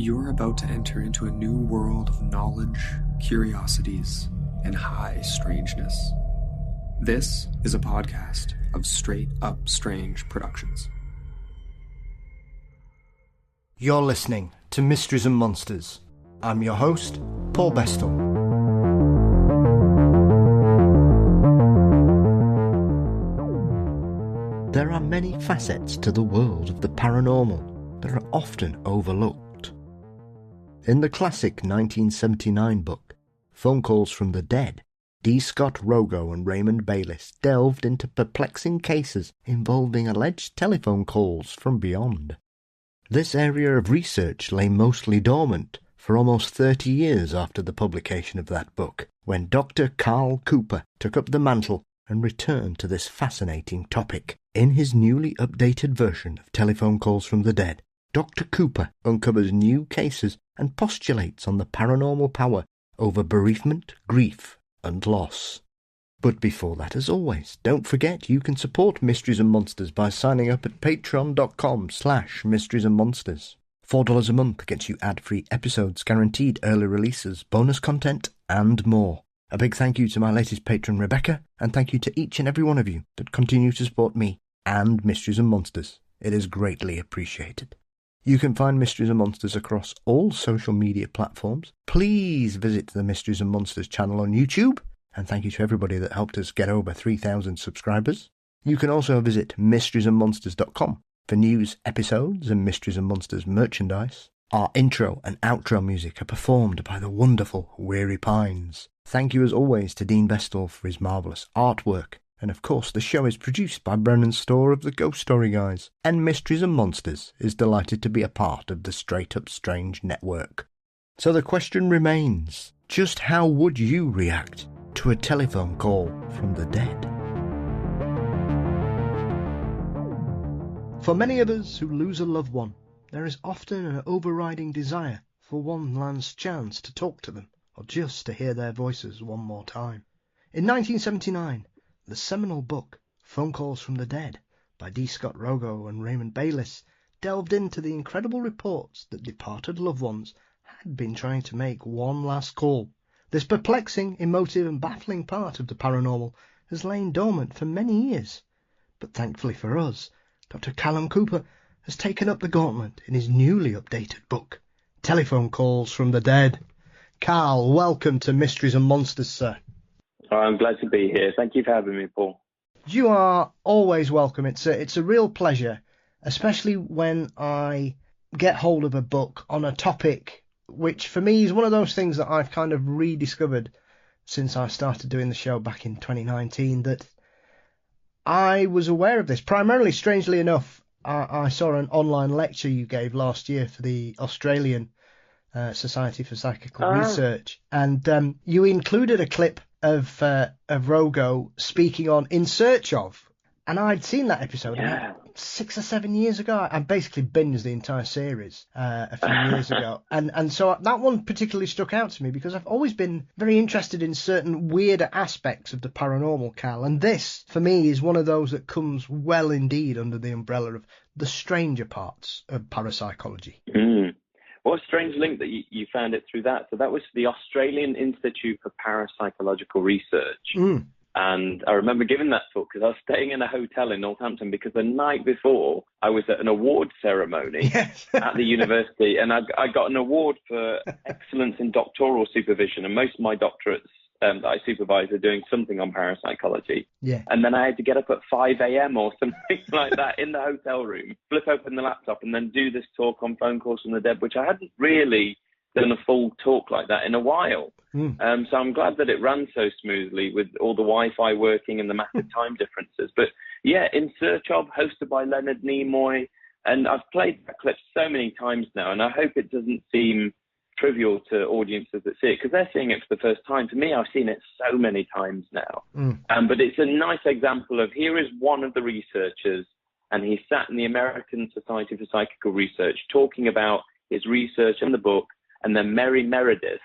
You're about to enter into a new world of knowledge, curiosities, and high strangeness. This is a podcast of Straight Up Strange Productions. You're listening to Mysteries and Monsters. I'm your host, Paul Bestel. There are many facets to the world of the paranormal that are often overlooked. In the classic 1979 book, Phone Calls from the Dead, D. Scott Rogo and Raymond Baylis delved into perplexing cases involving alleged telephone calls from beyond. This area of research lay mostly dormant for almost 30 years after the publication of that book, when Dr. Carl Cooper took up the mantle and returned to this fascinating topic. In his newly updated version of Telephone Calls from the Dead, Dr. Cooper uncovers new cases and postulates on the paranormal power over bereavement, grief, and loss. But before that, as always, don't forget you can support Mysteries and Monsters by signing up at patreon.com/mysteriesandmonsters. $4 a month gets you ad-free episodes, guaranteed early releases, bonus content, and more. A big thank you to my latest patron, Rebecca, and thank you to each and every one of you that continue to support me and Mysteries and Monsters. It is greatly appreciated. You can find Mysteries and Monsters across all social media platforms. Please visit the Mysteries and Monsters channel on YouTube, and thank you to everybody that helped us get over 3,000 subscribers. You can also visit mysteriesandmonsters.com for news, episodes, and Mysteries and Monsters merchandise. Our intro and outro music are performed by the wonderful Weary Pines. Thank you as always to Dean Bestel for his marvellous artwork. And of course, the show is produced by Brennan Storr of the Ghost Story Guys, and Mysteries and Monsters is delighted to be a part of the Straight Up Strange network. So the question remains, just how would you react to a telephone call from the dead? For many of us who lose a loved one, there is often an overriding desire for one last chance to talk to them, or just to hear their voices one more time. In 1979, the seminal book, Phone Calls from the Dead, by D. Scott Rogo and Raymond Baylis, delved into the incredible reports that departed loved ones had been trying to make one last call. This perplexing, emotive and baffling part of the paranormal has lain dormant for many years. But thankfully for us, Dr. Callum Cooper has taken up the gauntlet in his newly updated book, Telephone Calls from the Dead. Carl, welcome to Mysteries and Monsters, sir. Oh, I'm glad to be here. Thank you for having me, Paul. You are always welcome. It's a real pleasure, especially when I get hold of a book on a topic which for me is one of those things that I've kind of rediscovered since I started doing the show back in 2019, that I was aware of this. Primarily, strangely enough, I saw an online lecture you gave last year for the Australian Society for Psychical Research, and you included a clip of Rogo speaking on In Search Of, and I'd seen that episode about 6 or 7 years ago. I basically binged the entire series a few years ago, and so that one particularly struck out to me because I've always been very interested in certain weirder aspects of the paranormal, Cal, and this for me is one of those that comes well indeed under the umbrella of the stranger parts of parapsychology. What a strange link that you found it through that. So that was the Australian Institute for Parapsychological Research. And I remember giving that talk because I was staying in a hotel in Northampton because the night before I was at an award ceremony at the university, and I got an award for excellence in doctoral supervision. And most of my doctorates that I supervise are doing something on parapsychology. And then I had to get up at 5 a.m. or something like that in the hotel room, flip open the laptop and then do this talk on Phone Calls from the Dead, which I hadn't really done a full talk like that in a while. So I'm glad that it ran so smoothly with all the Wi-Fi working and the massive time differences. But yeah, In Search Of, hosted by Leonard Nimoy. And I've played that clip so many times now, and I hope it doesn't seem trivial to audiences that see it, because they're seeing it for the first time. For me, I've seen it so many times now. But it's a nice example of, here is one of the researchers, and he sat in the American Society for Psychical Research talking about his research and the book, and then Mary Meredith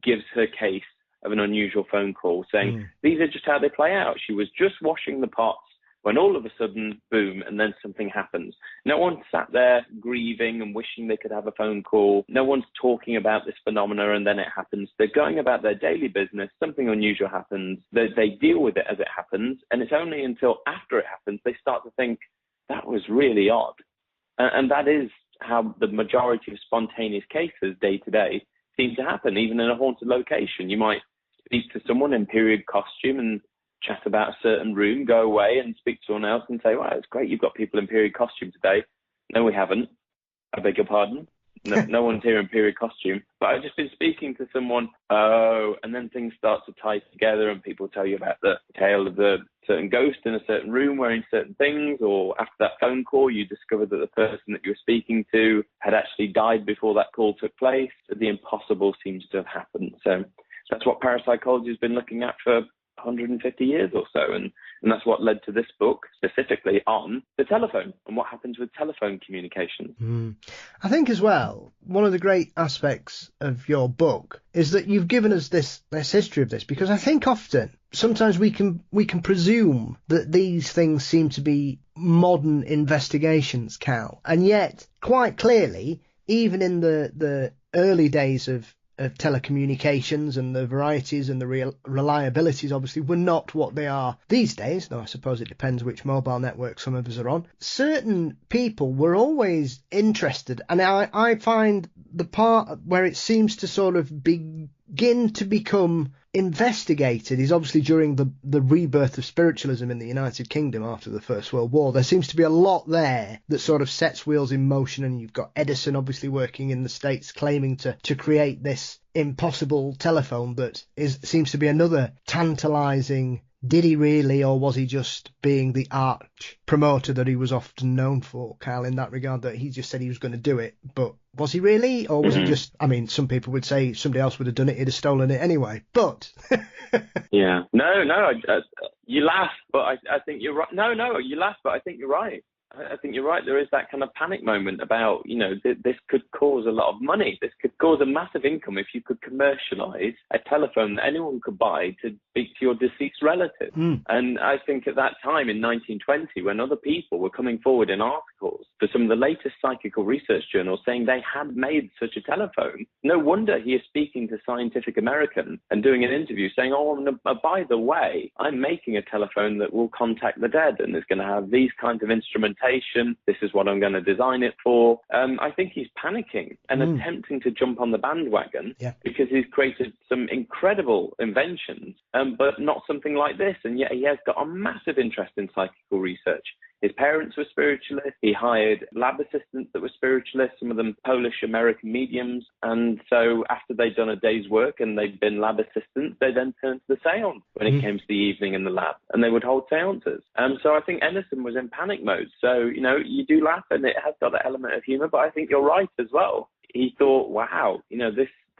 gives her case of an unusual phone call saying, these are just how they play out. She was just washing the pots when all of a sudden, boom, and then something happens. No one sat there grieving and wishing they could have a phone call. No one's talking about this phenomena and then it happens. They're going about their daily business. Something unusual happens. They deal with it as it happens. And it's only until after it happens they start to think, that was really odd. And that is how the majority of spontaneous cases day to day seem to happen, even in a haunted location. You might speak to someone in period costume and chat about a certain room, go away and speak to someone else and say, wow, it's great you've got people in period costume today. No, we haven't. I beg your pardon. No one's here in period costume. But I've just been speaking to someone, and then things start to tie together and people tell you about the tale of the certain ghost in a certain room wearing certain things, or after that phone call you discover that the person that you were speaking to had actually died before that call took place. The impossible seems to have happened. So that's what parapsychology has been looking at for 150 years or so, and that's what led to this book specifically on the telephone and what happens with telephone communications. I think as well, one of the great aspects of your book is that you've given us this history of this, because I think often sometimes we can presume that these things seem to be modern investigations, Cal, and yet quite clearly, even in the early days of telecommunications, and the varieties and the reliabilities obviously were not what they are these days, though I suppose it depends which mobile network some of us are on. Certain people were always interested, and I find the part where it seems to sort of begin to become investigated is obviously during the rebirth of spiritualism in the United Kingdom after the First World War. There seems to be a lot there that sort of sets wheels in motion, and you've got Edison obviously working in the States claiming to create this impossible telephone that seems to be another tantalizing. Did he really, or was he just being the arch promoter that he was often known for, Carl, in that regard, that he just said he was going to do it, but was he really, or was he just, I mean, some people would say somebody else would have done it, he'd have stolen it anyway, but... Yeah. No, you laugh, but I think you're right. No, you laugh, but I think you're right. I think you're right. There is that kind of panic moment about, this could cause a lot of money. This could cause a massive income if you could commercialize a telephone that anyone could buy to speak to your deceased relative. And I think at that time in 1920, when other people were coming forward in articles for some of the latest psychical research journals saying they had made such a telephone, no wonder he is speaking to Scientific American and doing an interview saying, by the way, I'm making a telephone that will contact the dead and is going to have these kinds of instrumentation. This is what I'm going to design it for. I think he's panicking and attempting to jump on the bandwagon because he's created some incredible inventions, but not something like this. And yet he has got a massive interest in psychical research. His parents were spiritualists. He hired lab assistants that were spiritualists, some of them Polish-American mediums. And so after they'd done a day's work and they'd been lab assistants, they then turned to the seance when it came to the evening in the lab, and they would hold seances. So I think Edison was in panic mode. So, you do laugh, and it has got that element of humor, but I think you're right as well. He thought, wow,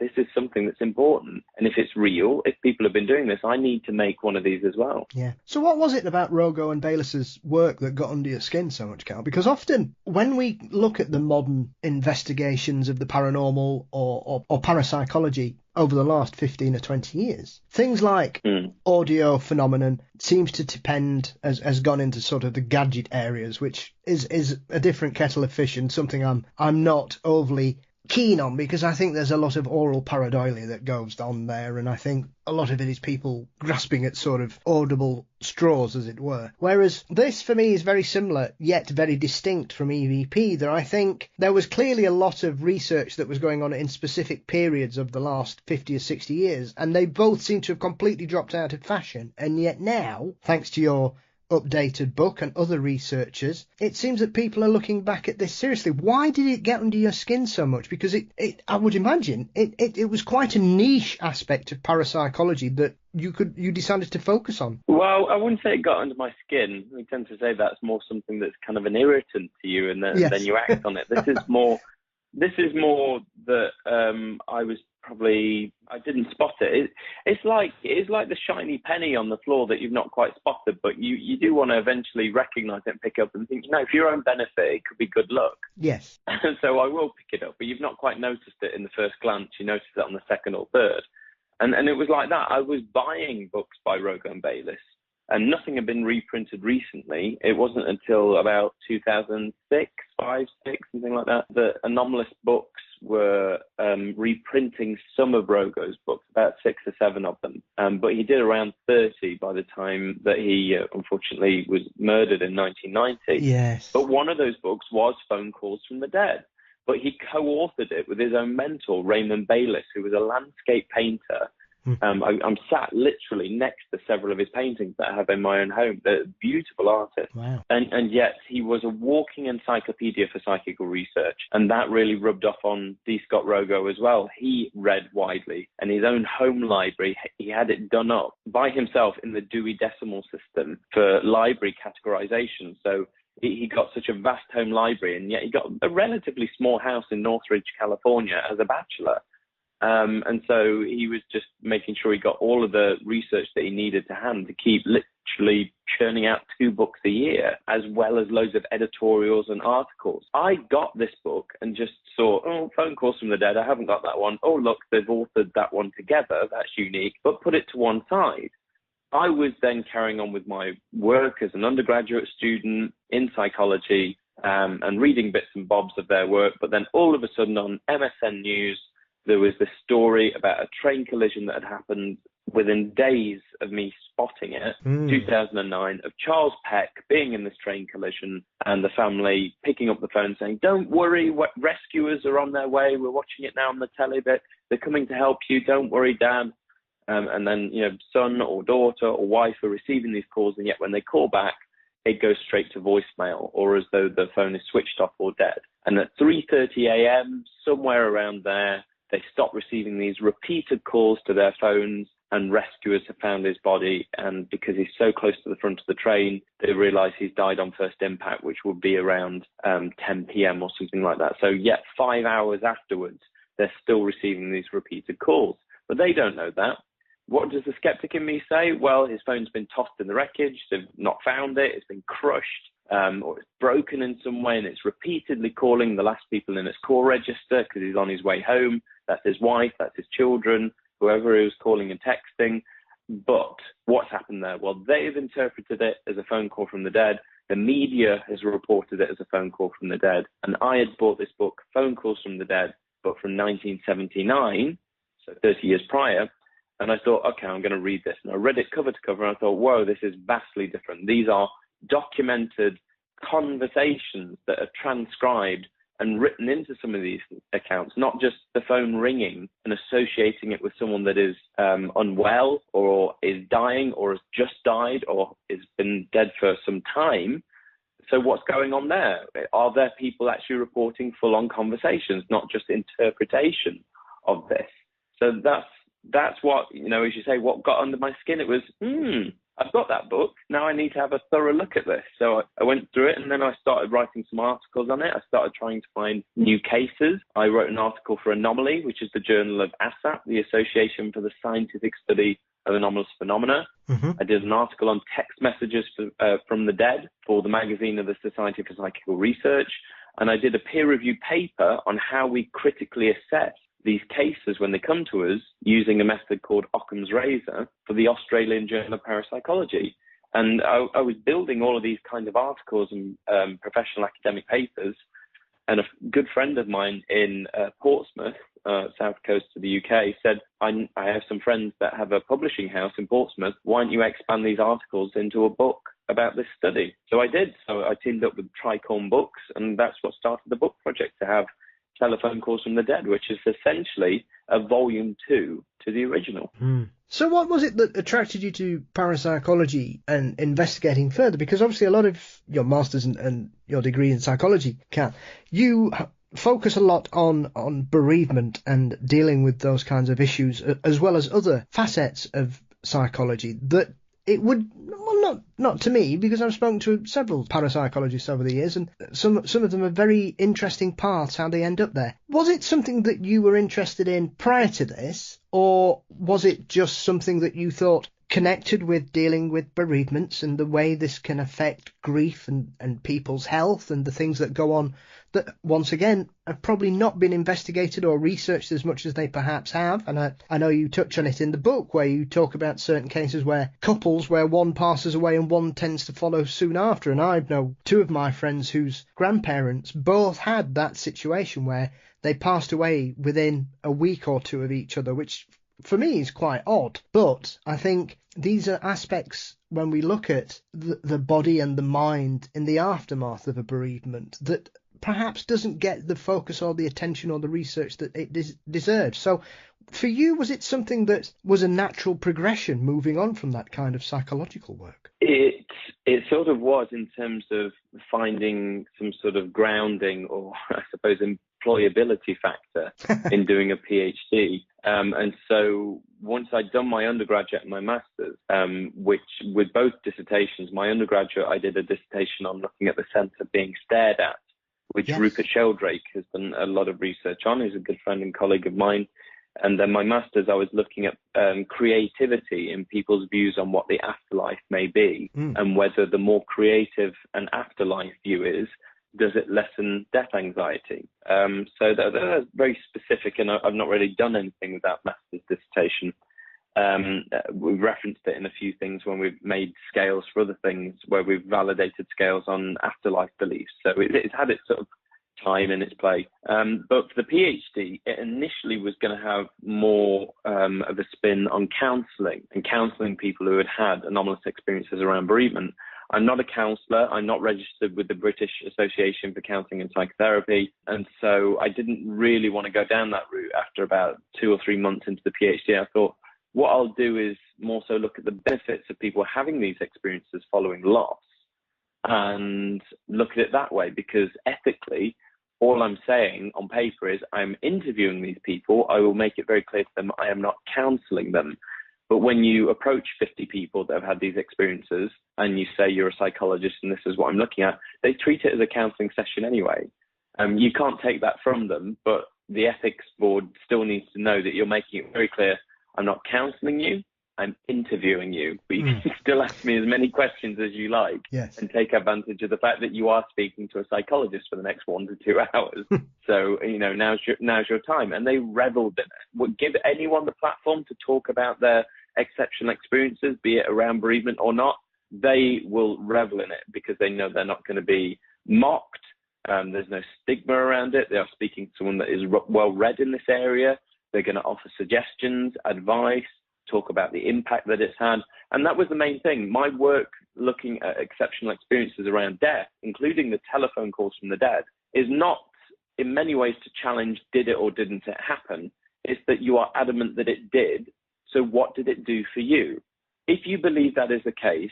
this is something that's important. And if it's real, if people have been doing this, I need to make one of these as well. Yeah. So what was it about Rogo and Baylis's work that got under your skin so much, Carl? Because often when we look at the modern investigations of the paranormal or parapsychology over the last 15 or 20 years, things like audio phenomenon seems to depend, has gone into sort of the gadget areas, which is a different kettle of fish and something I'm not overly keen on, because I think there's a lot of oral pareidolia that goes on there, and I think a lot of it is people grasping at sort of audible straws, as it were. Whereas this, for me, is very similar, yet very distinct from EVP, that I think there was clearly a lot of research that was going on in specific periods of the last 50 or 60 years, and they both seem to have completely dropped out of fashion. And yet now, thanks to your updated book and other researchers, it seems that people are looking back at this seriously. Why did it get under your skin so much? Because I would imagine it was quite a niche aspect of parapsychology that you decided to focus on. Well, I wouldn't say it got under my skin. We tend to say that's more something that's kind of an irritant to you, and then you act on it. This is more that I didn't spot it. It's like the shiny penny on the floor that you've not quite spotted, but you do want to eventually recognize it and pick up and think, for your own benefit, it could be good luck. Yes. So I will pick it up, but you've not quite noticed it in the first glance. You notice it on the second or third. And it was like that. I was buying books by Rogo and Baylis, and nothing had been reprinted recently. It wasn't until about 2006, 5, 6, something like that, that Anomalous Books were reprinting some of Rogo's books, about 6 or 7 of them. But he did around 30 by the time that he unfortunately was murdered in 1990. Yes. But one of those books was Phone Calls from the Dead. But he co-authored it with his own mentor, Raymond Baylis, who was a landscape painter. I'm sat literally next to several of his paintings that I have in my own home. They're beautiful artists. Wow. And yet he was a walking encyclopedia for psychical research. And that really rubbed off on D. Scott Rogo as well. He read widely. And his own home library, he had it done up by himself in the Dewey Decimal System for library categorization. So he got such a vast home library, and yet he got a relatively small house in Northridge, California as a bachelor. And so he was just making sure he got all of the research that he needed to hand to keep literally churning out 2 books a year, as well as loads of editorials and articles. I got this book and just saw, Phone Calls from the Dead, I haven't got that one. Oh, look, they've authored that one together. That's unique. But put it to one side. I was then carrying on with my work as an undergraduate student in psychology and reading bits and bobs of their work. But then all of a sudden on MSN News, there was this story about a train collision that had happened within days of me spotting it, 2009, of Charles Peck being in this train collision and the family picking up the phone saying, "Don't worry, rescuers are on their way. We're watching it now on the telly, but they're coming to help you. Don't worry, Dad." And then, son or daughter or wife are receiving these calls, and yet when they call back, it goes straight to voicemail, or as though the phone is switched off or dead. And at 3:30 a.m., somewhere around there, they stop receiving these repeated calls to their phones, and rescuers have found his body. And because he's so close to the front of the train, they realize he's died on first impact, which would be around 10 p.m. or something like that. So yet 5 hours afterwards, they're still receiving these repeated calls. But they don't know that. What does the skeptic in me say? Well, his phone's been tossed in the wreckage. They've not found it. It's been crushed, or it's broken in some way, and it's repeatedly calling the last people in its call register because he's on his way home. That's his wife. That's his children, whoever he was calling and texting. But what's happened there? Well, they've interpreted it as a phone call from the dead. The media has reported it as a phone call from the dead. And I had bought this book, Phone Calls from the Dead, but from 1979, so 30 years prior. And I thought, okay, I'm going to read this. And I read it cover to cover, and I thought, whoa, this is vastly different. These are documented conversations that are transcribed and written into some of these accounts, not just the phone ringing and associating it with someone that is unwell or is dying or has just died or has been dead for some time. So what's going on there? Are there people actually reporting full-on conversations, not just interpretation of this? So that's what, as you say, what got under my skin. It was, I've got that book. Now I need to have a thorough look at this. So I went through it, and then I started writing some articles on it. I started trying to find new cases. I wrote an article for Anomaly, which is the journal of ASAP, the Association for the Scientific Study of Anomalous Phenomena. I did an article on text messages from the dead for the magazine of the Society for Psychical Research. And I did a peer-reviewed paper on how we critically assess these cases when they come to us using a method called Occam's razor for the Australian Journal of Parapsychology. And I was building all of these kinds of articles and professional academic papers. And a good friend of mine in Portsmouth, south coast of the UK, said, I have some friends that have a publishing house in Portsmouth. Why don't you expand these articles into a book about this study? So I did. So I teamed up with Tricorn Books, and that's what started the book project, to have Telephone Calls from the Dead, which is essentially a volume 2 to the original. So what was it that attracted you to parapsychology and investigating further? Because obviously a lot of your master's and your degree in psychology, Kat, you focus a lot on bereavement and dealing with those kinds of issues, as well as other facets of psychology that it would, well, not to me, because I've spoken to several parapsychologists over the years, and some of them are very interesting paths, how they end up there. Was it something that you were interested in prior to this, or was it just something that you thought, connected with dealing with bereavements and the way this can affect grief and people's health and the things that go on that, once again, have probably not been investigated or researched as much as they perhaps have. And I know you touch on it in the book, where you talk about certain cases where couples where one passes away and one tends to follow soon after. And I know two of my friends whose grandparents both had that situation where they passed away within a week or two of each other, which for me is quite odd. But I think these are aspects when we look at the body and the mind in the aftermath of a bereavement that perhaps doesn't get the focus or the attention or the research that it deserves. So for you, was it something that was a natural progression moving on from that kind of psychological work? It sort of was, in terms of finding some sort of grounding, or I suppose employability factor in doing a PhD. And so once I'd done my undergraduate and my master's, which with both dissertations, my undergraduate, I did a dissertation on looking at the sense of being stared at, which yes. Rupert Sheldrake has done a lot of research on. He's a good friend and colleague of mine. And then my master's, I was looking at creativity in people's views on what the afterlife may be, and whether the more creative an afterlife view is, does it lessen death anxiety? So that's very specific, and I've not really done anything with that master's dissertation. We've referenced it in a few things when we've made scales for other things, where we've validated scales on afterlife beliefs. So it's had its sort of time in its play. But for the PhD, it initially was going to have more of a spin on counselling, and counselling people who had anomalous experiences around bereavement. I'm not a counsellor. I'm not registered with the British Association for Counselling and Psychotherapy. And so I didn't really want to go down that route. After about 2 or 3 months into the PhD, I thought, what I'll do is more so look at the benefits of people having these experiences following loss, and look at it that way, because ethically, all I'm saying on paper is I'm interviewing these people. I will make it very clear to them I am not counselling them. But when you approach 50 people that have had these experiences and you say you're a psychologist and this is what I'm looking at, they treat it as a counselling session anyway. You can't take that from them, but the ethics board still needs to know that you're making it very clear, I'm not counselling you, I'm interviewing you. But you can still ask me as many questions as you like, yes, and take advantage of the fact that you are speaking to a psychologist for the next 1 to 2 hours. So, now's your time. And they reveled in it. Would give anyone the platform to talk about their exceptional experiences, be it around bereavement or not. They will revel in it because they know they're not going to be mocked. There's no stigma around it. They are speaking to someone that is well read in this area. They're going to offer suggestions, advice, talk about the impact that it's had. And that was the main thing. My work looking at exceptional experiences around death, including the telephone calls from the dead, is not in many ways to challenge did it or didn't it happen. It's that you are adamant that it did. So what did it do for you? If you believe that is the case,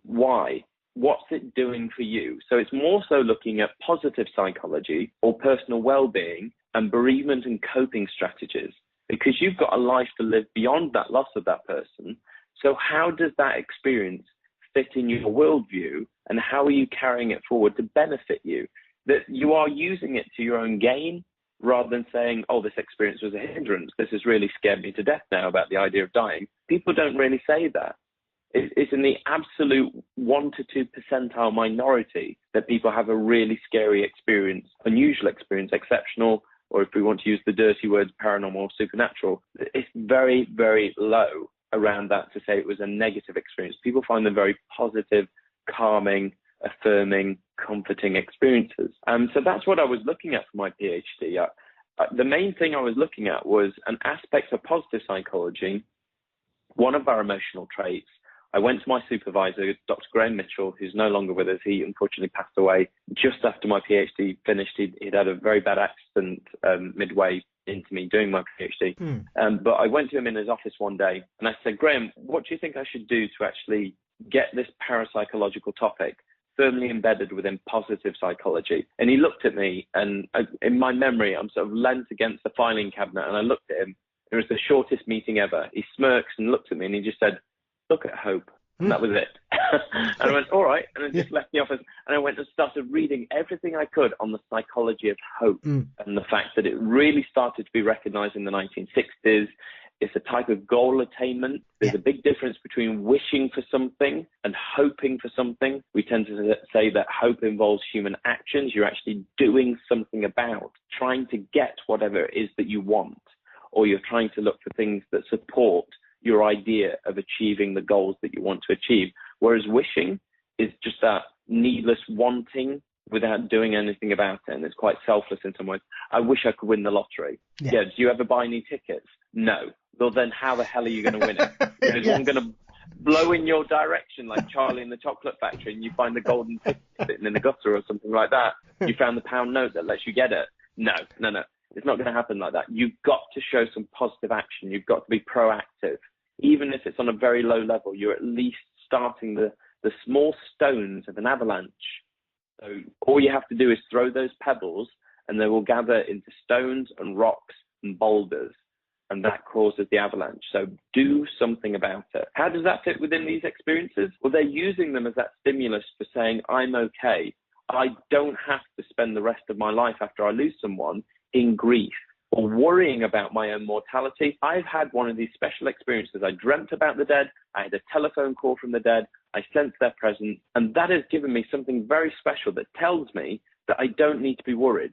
why? What's it doing for you? So it's more so looking at positive psychology or personal well-being and bereavement and coping strategies, because you've got a life to live beyond that loss of that person. So how does that experience fit in your worldview, and how are you carrying it forward to benefit you? That you are using it to your own gain, rather than saying, oh, this experience was a hindrance. This has really scared me to death now about the idea of dying. People don't really say that. It's in the absolute 1 to 2 percentile minority that people have a really scary experience, unusual experience, exceptional, or if we want to use the dirty words, paranormal or supernatural. It's very, very low around that to say it was a negative experience. People find them very positive, calming, affirming, comforting experiences. So that's what I was looking at for my PhD. The main thing I was looking at was an aspect of positive psychology, one of our emotional traits. I went to my supervisor, Dr. Graham Mitchell, who's no longer with us. He unfortunately passed away just after my PhD finished. He'd had a very bad accident midway into me doing my PhD. But I went to him in his office one day and I said, Graham, what do you think I should do to actually get this parapsychological topic firmly embedded within positive psychology? And he looked at me, and in my memory, I'm sort of leant against the filing cabinet and I looked at him. It was the shortest meeting ever. He smirks and looked at me and he just said, look at hope. And that was it. And I went, all right. And I just left the office and I went and started reading everything I could on the psychology of hope and the fact that it really started to be recognized in the 1960s. It's a type of goal attainment. There's a big difference between wishing for something and hoping for something. We tend to say that hope involves human actions. You're actually doing something about trying to get whatever it is that you want, or you're trying to look for things that support your idea of achieving the goals that you want to achieve. Whereas wishing is just that needless wanting without doing anything about it. And it's quite selfless in some ways. I wish I could win the lottery. Yeah. Do you ever buy any tickets? No. Well, then how the hell are you going to win it? Is one going to blow in your direction like Charlie in the Chocolate Factory and you find the golden ticket sitting in the gutter or something like that? You found the pound note that lets you get it? No. It's not going to happen like that. You've got to show some positive action. You've got to be proactive. Even if it's on a very low level, you're at least starting the small stones of an avalanche. So all you have to do is throw those pebbles and they will gather into stones and rocks and boulders, and that causes the avalanche. So do something about it. How does that fit within these experiences? Well, they're using them as that stimulus for saying, I'm okay. I don't have to spend the rest of my life after I lose someone in grief or worrying about my own mortality. I've had one of these special experiences. I dreamt about the dead. I had a telephone call from the dead. I sensed their presence. And that has given me something very special that tells me that I don't need to be worried.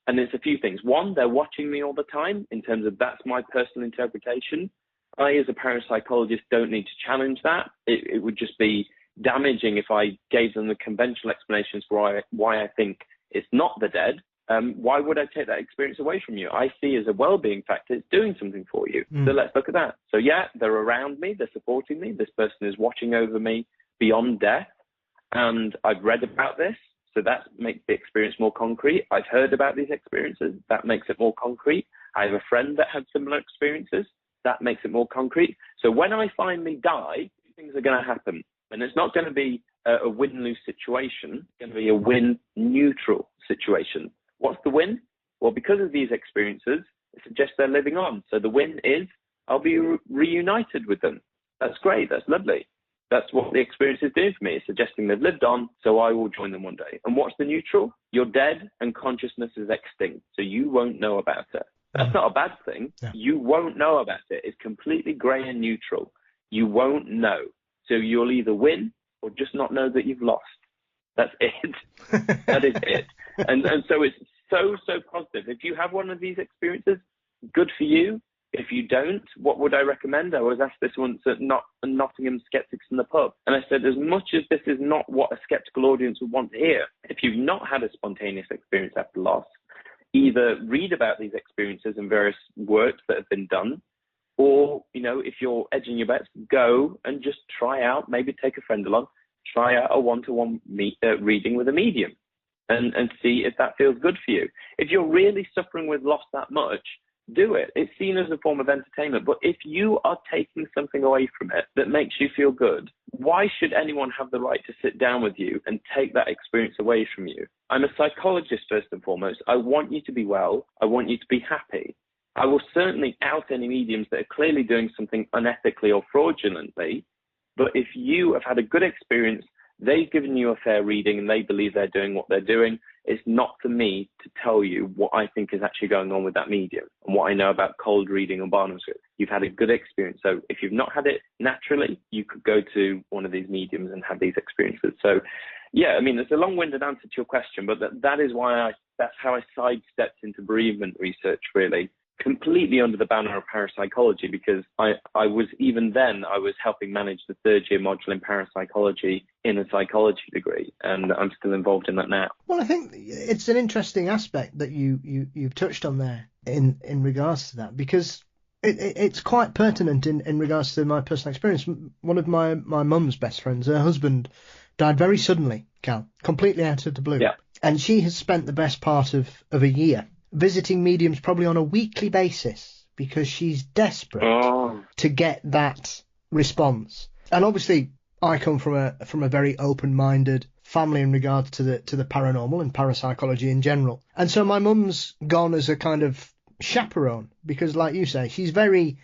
And it's a few things. One, they're watching me all the time in terms of that's my personal interpretation. I, as a parapsychologist, don't need to challenge that. It would just be damaging if I gave them the conventional explanations for why I think it's not the dead. Why would I take that experience away from you? I see as a well-being factor, it's doing something for you. So let's look at that. So yeah, they're around me, they're supporting me. This person is watching over me beyond death. And I've read about this. So that makes the experience more concrete. I've heard about these experiences. That makes it more concrete. I have a friend that had similar experiences. That makes it more concrete. So when I finally die, things are going to happen. And it's not going to be a win-lose situation. It's going to be a win-neutral situation. What's the win? Well, because of these experiences, it suggests they're living on. So the win is I'll be reunited with them. That's great. That's lovely. That's what the experience is doing for me. It's suggesting they've lived on, so I will join them one day. And what's the neutral? You're dead and consciousness is extinct, so you won't know about it. That's not a bad thing. Yeah. You won't know about it. It's completely grey and neutral. You won't know. So you'll either win or just not know that you've lost. That's it. That is it. And so it's so positive. If you have one of these experiences, good for you. If you don't, what would I recommend? I was asked this once at Nottingham Skeptics in the pub. And I said, as much as this is not what a skeptical audience would want to hear, if you've not had a spontaneous experience after loss, either read about these experiences in various works that have been done, or, if you're edging your bets, go and just try out, maybe take a friend along, try out a one-to-one reading with a medium and see if that feels good for you. If you're really suffering with loss that much, do it. It's seen as a form of entertainment. But if you are taking something away from it that makes you feel good, why should anyone have the right to sit down with you and take that experience away from you? I'm a psychologist first and foremost. I want you to be well. I want you to be happy. I will certainly out any mediums that are clearly doing something unethically or fraudulently. But if you have had a good experience, they've given you a fair reading and they believe they're doing what they're doing, it's not for me to tell you what I think is actually going on with that medium and what I know about cold reading or Barnum script. You've had a good experience. So if you've not had it naturally, you could go to one of these mediums and have these experiences. So yeah, it's a long-winded answer to your question, but that is why that's how I sidestepped into bereavement research, really. Completely under the banner of parapsychology, because I was helping manage the third-year module in parapsychology in a psychology degree, and I'm still involved in that now. Well, I think it's an interesting aspect that you've touched on there in regards to that, because it's quite pertinent in regards to my personal experience. One of my mum's best friends, her husband, died very suddenly, Cal, completely out of the blue. Yeah. And she has spent the best part of a year visiting mediums probably on a weekly basis because she's desperate to get that response. And obviously I come from a very open-minded family in regards to the paranormal and parapsychology in general. And so my mum's gone as a kind of chaperone because, like you say, she's very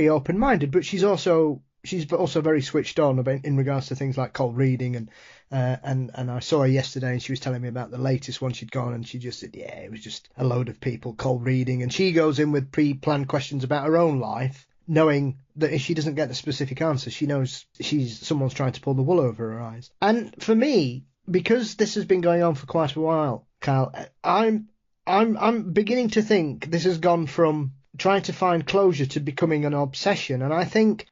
open-minded, but she's also very switched on in regards to things like cold reading and I saw her yesterday and she was telling me about the latest one she'd gone, and she just said, yeah, it was just a load of people cold reading, and she goes in with pre-planned questions about her own life, knowing that if she doesn't get the specific answer, she knows someone's trying to pull the wool over her eyes. And for me, because this has been going on for quite a while, Kyle, I'm beginning to think this has gone from trying to find closure to becoming an obsession. And I think,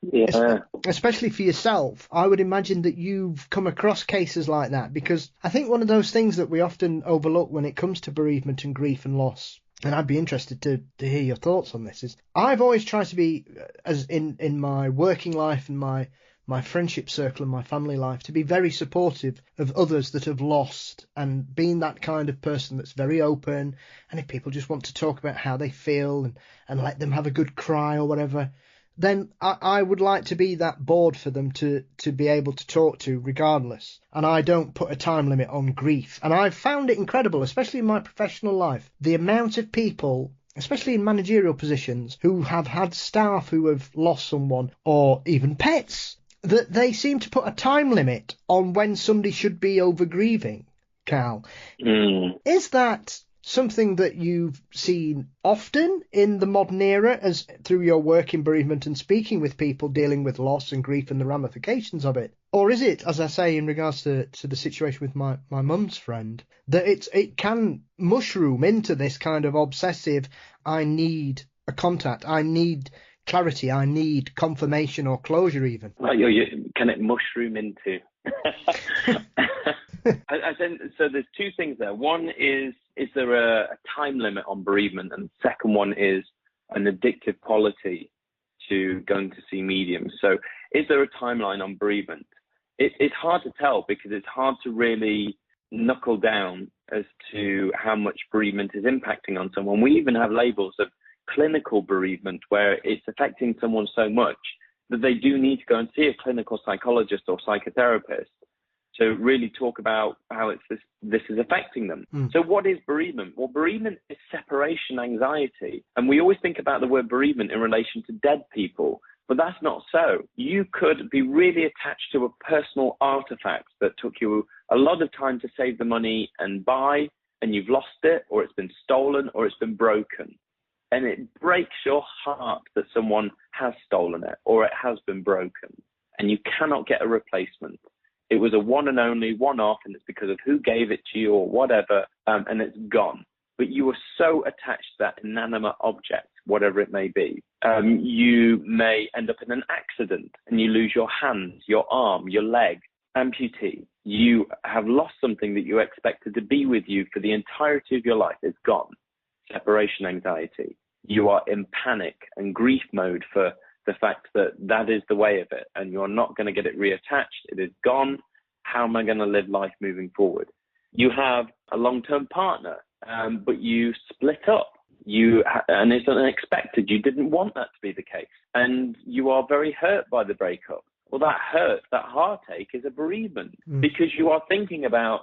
especially for yourself, I would imagine that you've come across cases like that, because I think one of those things that we often overlook when it comes to bereavement and grief and loss, and I'd be interested to hear your thoughts on this, is I've always tried to be, as in my working life and my friendship circle and my family life, to be very supportive of others that have lost, and being that kind of person that's very open. And if people just want to talk about how they feel and let them have a good cry or whatever, then I would like to be that board for them to be able to talk to regardless. And I don't put a time limit on grief. And I've found it incredible, especially in my professional life, the amount of people, especially in managerial positions, who have had staff who have lost someone, or even pets, that they seem to put a time limit on when somebody should be over grieving, Cal. Is that something that you've seen often in the modern era, as through your work in bereavement and speaking with people dealing with loss and grief and the ramifications of it? Or is it, as I say, in regards to the situation with my mum's friend, that it can mushroom into this kind of obsessive, I need a contact, I need clarity, I need confirmation or closure even? Can it mushroom into? I think, so there's two things there. One is there a time limit on bereavement? And the second one is an addictive quality to going to see mediums. So is there a timeline on bereavement? It's hard to tell, because it's hard to really knuckle down as to how much bereavement is impacting on someone. We even have labels of clinical bereavement, where it's affecting someone so much that they do need to go and see a clinical psychologist or psychotherapist to really talk about how this is affecting them. So what is bereavement? Well, bereavement is separation anxiety. And we always think about the word bereavement in relation to dead people, but that's not so. You could be really attached to a personal artifact that took you a lot of time to save the money and buy, and you've lost it, or it's been stolen, or it's been broken. And it breaks your heart that someone has stolen it, or it has been broken, and you cannot get a replacement. It was a one and only, one-off, and it's because of who gave it to you or whatever, and it's gone. But you were so attached to that inanimate object, whatever it may be. You may end up in an accident and you lose your hand, your arm, your leg, amputee. You have lost something that you expected to be with you for the entirety of your life. It's gone. Separation anxiety. You are in panic and grief mode for the fact that that is the way of it, and you're not going to get it reattached. It is gone. How am I going to live life moving forward? You have a long-term partner, but you split up. And it's unexpected. You didn't want that to be the case, and you are very hurt by the breakup. Well, that hurt, that heartache is a bereavement, because you are thinking about,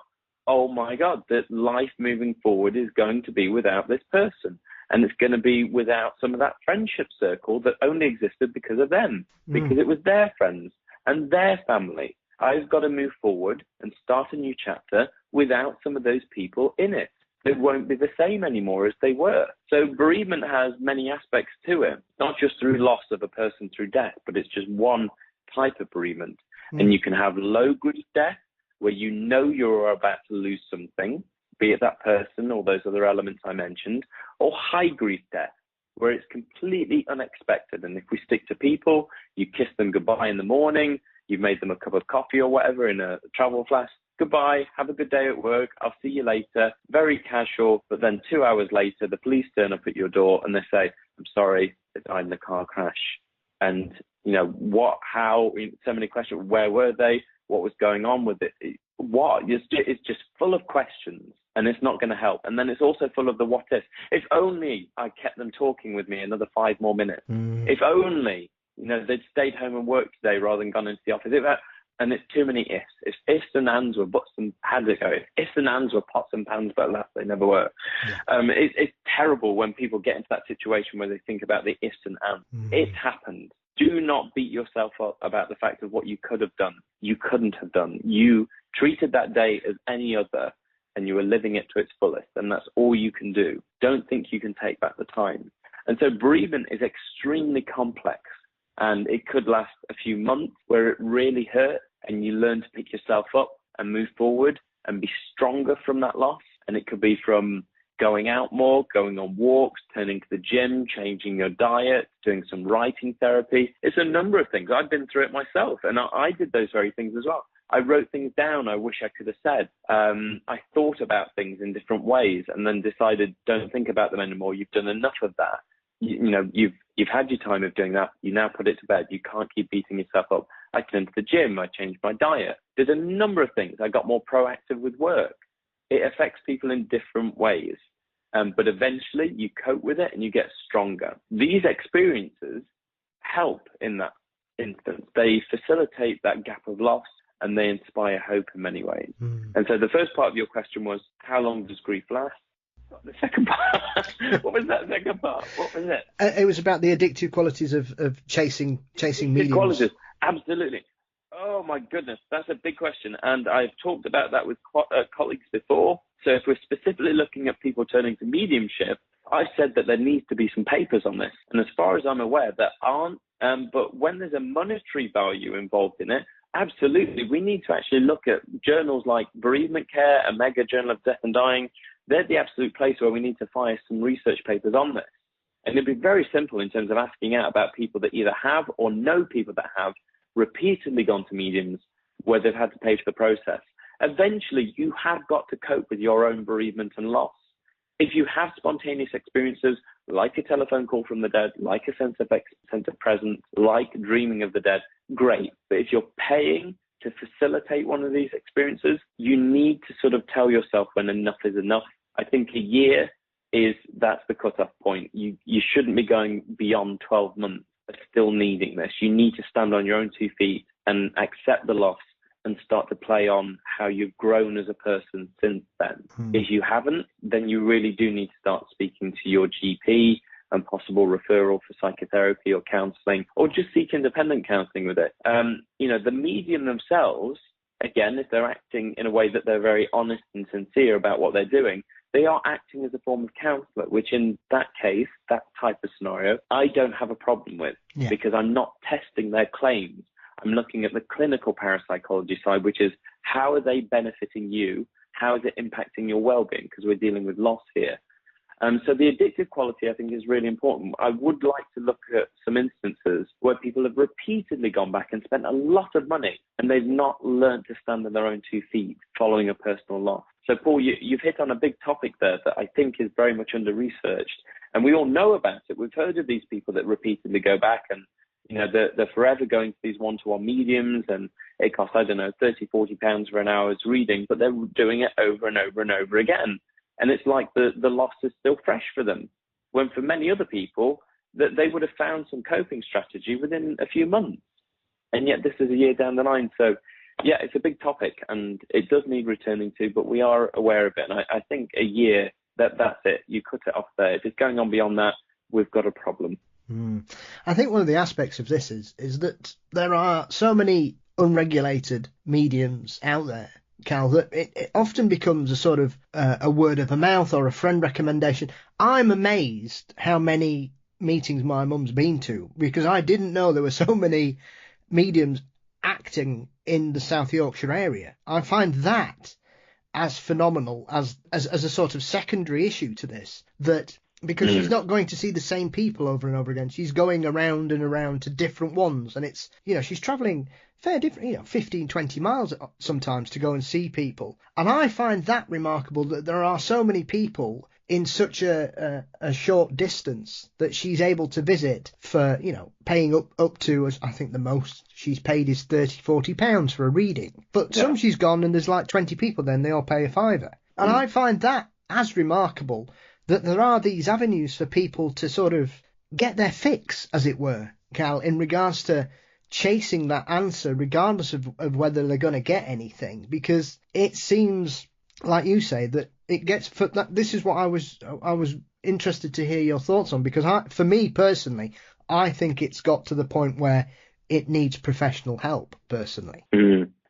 oh my God, that life moving forward is going to be without this person. And it's going to be without some of that friendship circle that only existed because of them, because it was their friends and their family. I've got to move forward and start a new chapter without some of those people in it. They won't be the same anymore as they were. So bereavement has many aspects to it, not just through loss of a person through death, but it's just one type of bereavement. And you can have low grief death, where you know you're about to lose something, be it that person or those other elements I mentioned, or high grief death, where it's completely unexpected. And if we stick to people, you kiss them goodbye in the morning, you've made them a cup of coffee or whatever in a travel flask, goodbye, have a good day at work, I'll see you later, very casual. But then 2 hours later, the police turn up at your door and they say, I'm sorry, they died in a car crash. And, you know, what, how, so many questions, where were they? What was going on with it? What? It's just full of questions, and it's not going to help. And then it's also full of the what if. If only I kept them talking with me another 5 more minutes. If only, you know, they'd stayed home and worked today rather than gone into the office. And it's too many ifs. If ifs and ands were butts and pans ago, if ifs and ands were pots and pans, but alas, they never were. Yeah. It's terrible when people get into that situation where they think about the ifs and ands. It happened. Do not beat yourself up about the fact of what you could have done. You couldn't have done. You treated that day as any other, and you were living it to its fullest, and that's all you can do. Don't think you can take back the time. And so bereavement is extremely complex. And it could last a few months where it really hurt and you learn to pick yourself up and move forward and be stronger from that loss. And it could be from going out more, going on walks, turning to the gym, changing your diet, doing some writing therapy. It's a number of things. I've been through it myself, and I did those very things as well. I wrote things down I wish I could have said. I thought about things in different ways and then decided, don't think about them anymore. You've done enough of that. You've had your time of doing that. You now put it to bed. You can't keep beating yourself up. I turned to the gym. I changed my diet. Did a number of things. I got more proactive with work. It affects people in different ways. But eventually you cope with it and you get stronger. These experiences help in that instance. They facilitate that gap of loss and they inspire hope in many ways. And so the first part of your question was, how long does grief last? The second part, what was that second part? What was it? It was about the addictive qualities of chasing mediums. Qualities, absolutely. Oh my goodness, that's a big question. And I've talked about that with colleagues before. So if we're specifically looking at people turning to mediumship, I said that there needs to be some papers on this. And as far as I'm aware, there aren't. But when there's a monetary value involved in it, absolutely, we need to actually look at journals like Bereavement Care, a mega journal of death and dying. They're the absolute place where we need to fire some research papers on this. And it'd be very simple in terms of asking out about people that either have or know people that have repeatedly gone to mediums where they've had to pay for the process. Eventually, you have got to cope with your own bereavement and loss. If you have spontaneous experiences, like a telephone call from the dead, like a sense of presence, like dreaming of the dead, great. But if you're paying to facilitate one of these experiences, you need to sort of tell yourself when enough is enough. I think a year that's the cutoff point. You shouldn't be going beyond 12 months of still needing this. You need to stand on your own 2 feet and accept the loss and start to play on how you've grown as a person since then. If you haven't, then you really do need to start speaking to your GP and possible referral for psychotherapy or counselling, or just seek independent counselling with it. The medium themselves, again, if they're acting in a way that they're very honest and sincere about what they're doing, they are acting as a form of counsellor, which in that case, that type of scenario, I don't have a problem with because I'm not testing their claims. I'm looking at the clinical parapsychology side, which is how are they benefiting you? How is it impacting your well-being? Because we're dealing with loss here. So the addictive quality, I think, is really important. I would like to look at some instances where people have repeatedly gone back and spent a lot of money and they've not learned to stand on their own 2 feet following a personal loss. So, Paul, you've hit on a big topic there that I think is very much under-researched. And we all know about it. We've heard of these people that repeatedly go back and they're forever going to these one-to-one mediums, and it costs, 30, 40 pounds for an hour's reading, but they're doing it over and over and over again. And it's like the loss is still fresh for them, when for many other people, that they would have found some coping strategy within a few months. And yet this is a year down the line. So, yeah, it's a big topic, and it does need returning to, but we are aware of it. And I think a year, that's it. You cut it off there. If it's going on beyond that, we've got a problem. I think one of the aspects of this is that there are so many unregulated mediums out there, Cal, that it often becomes a sort of a word of the mouth or a friend recommendation. I'm amazed how many meetings my mum's been to, because I didn't know there were so many mediums acting in the South Yorkshire area. I find that as phenomenal as a sort of secondary issue to this, that because she's not going to see the same people over and over again. She's going around and around to different ones. And it's, she's travelling fair different, 15, 20 miles sometimes to go and see people. And I find that remarkable that there are so many people in such a short distance that she's able to visit for, paying up to, I think the most she's paid is 30, 40 pounds for a reading. But some she's gone and there's like 20 people then, they all pay a £5. And I find that as remarkable, that there are these avenues for people to sort of get their fix, as it were, Cal, in regards to chasing that answer, regardless of whether they're going to get anything, because it seems, like you say, that it gets. This is what I was interested to hear your thoughts on, because for me personally, I think it's got to the point where it needs professional help, personally.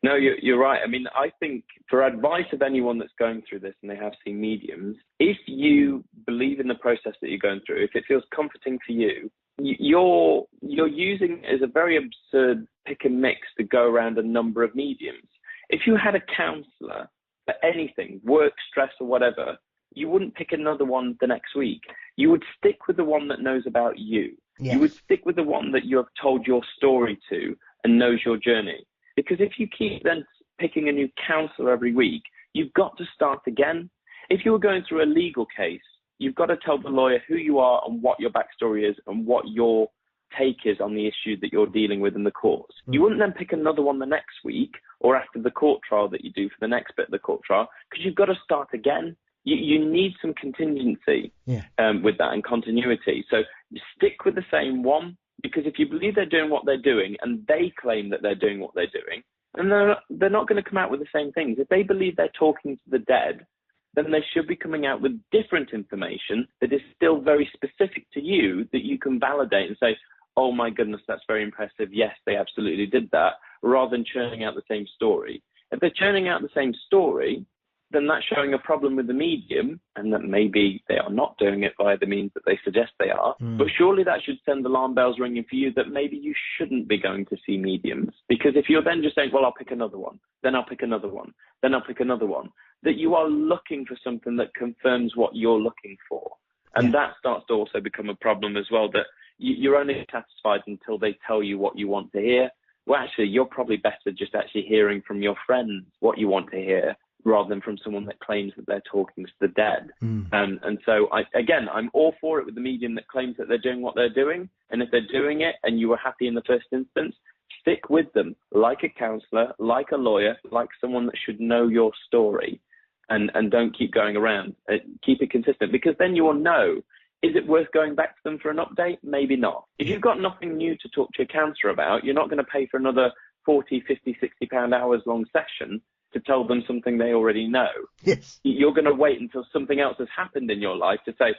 No, you're right. I mean, I think for advice of anyone that's going through this and they have seen mediums, if you believe in the process that you're going through, if it feels comforting for you, you're using it as a very absurd pick and mix to go around a number of mediums. If you had a counselor for anything, work, stress, or whatever, you wouldn't pick another one the next week. You would stick with the one that knows about you. Yes. You would stick with the one that you have told your story to and knows your journey. Because if you keep then picking a new counselor every week, you've got to start again. If you were going through a legal case, you've got to tell the lawyer who you are and what your backstory is and what your take is on the issue that you're dealing with in the courts. You wouldn't then pick another one the next week or after the court trial that you do for the next bit of the court trial, because you've got to start again. You need some contingency with that and continuity. So you stick with the same one, because if you believe they're doing what they're doing and they claim that they're doing what they're doing, and they're not going to come out with the same things. If they believe they're talking to the dead, then they should be coming out with different information that is still very specific to you, that you can validate and say, oh my goodness, that's very impressive. Yes, they absolutely did that, rather than churning out the same story. If they're churning out the same story, then that's showing a problem with the medium, and that maybe they are not doing it via the means that they suggest they are. But surely that should send alarm bells ringing for you that maybe you shouldn't be going to see mediums. Because if you're then just saying, well, I'll pick another one, then I'll pick another one, then I'll pick another one, that you are looking for something that confirms what you're looking for. And that starts to also become a problem as well, that you're only satisfied until they tell you what you want to hear. Well, actually, you're probably better just actually hearing from your friends what you want to hear, rather than from someone that claims that they're talking to the dead. And so, I'm all for it with the medium that claims that they're doing what they're doing. And if they're doing it and you were happy in the first instance, stick with them like a counselor, like a lawyer, like someone that should know your story, and don't keep going around. Keep it consistent, because then you will know, is it worth going back to them for an update? Maybe not. If you've got nothing new to talk to your counselor about, you're not going to pay for another 40, 50, 60 pound hours long session to tell them something they already know. Yes. You're going to wait until something else has happened in your life to say,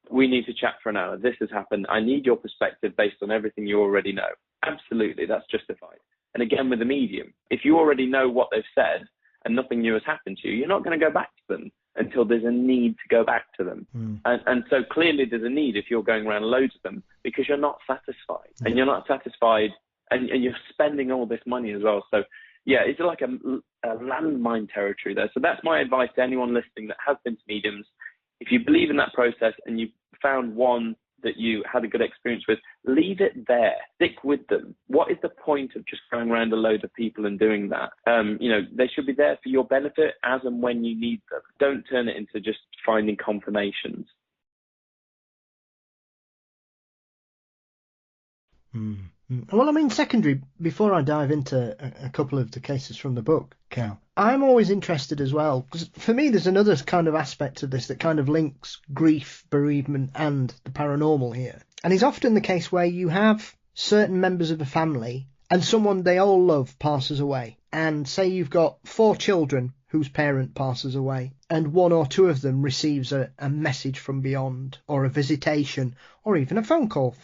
we need to chat for an hour. This has happened. I need your perspective based on everything you already know. Absolutely, that's justified. And again, with the medium, if you already know what they've said and nothing new has happened to you, you're not going to go back to them until there's a need to go back to them. And so clearly there's a need if you're going around loads of them, because you're not satisfied. And you're not satisfied, and you're spending all this money as well. So yeah, it's like a landmine territory there. So that's my advice to anyone listening that has been to mediums. If you believe in that process and you found one that you had a good experience with, leave it there. Stick with them. What is the point of just going around a load of people and doing that? They should be there for your benefit as and when you need them. Don't turn it into just finding confirmations. Well, I mean, secondary, before I dive into a couple of the cases from the book, Cal, I'm always interested as well, because for me there's another kind of aspect of this that kind of links grief, bereavement and the paranormal here. And it's often the case where you have certain members of a family and someone they all love passes away. And say you've got 4 children whose parent passes away, and 1 or 2 of them receives a message from beyond, or a visitation, or even a phone call,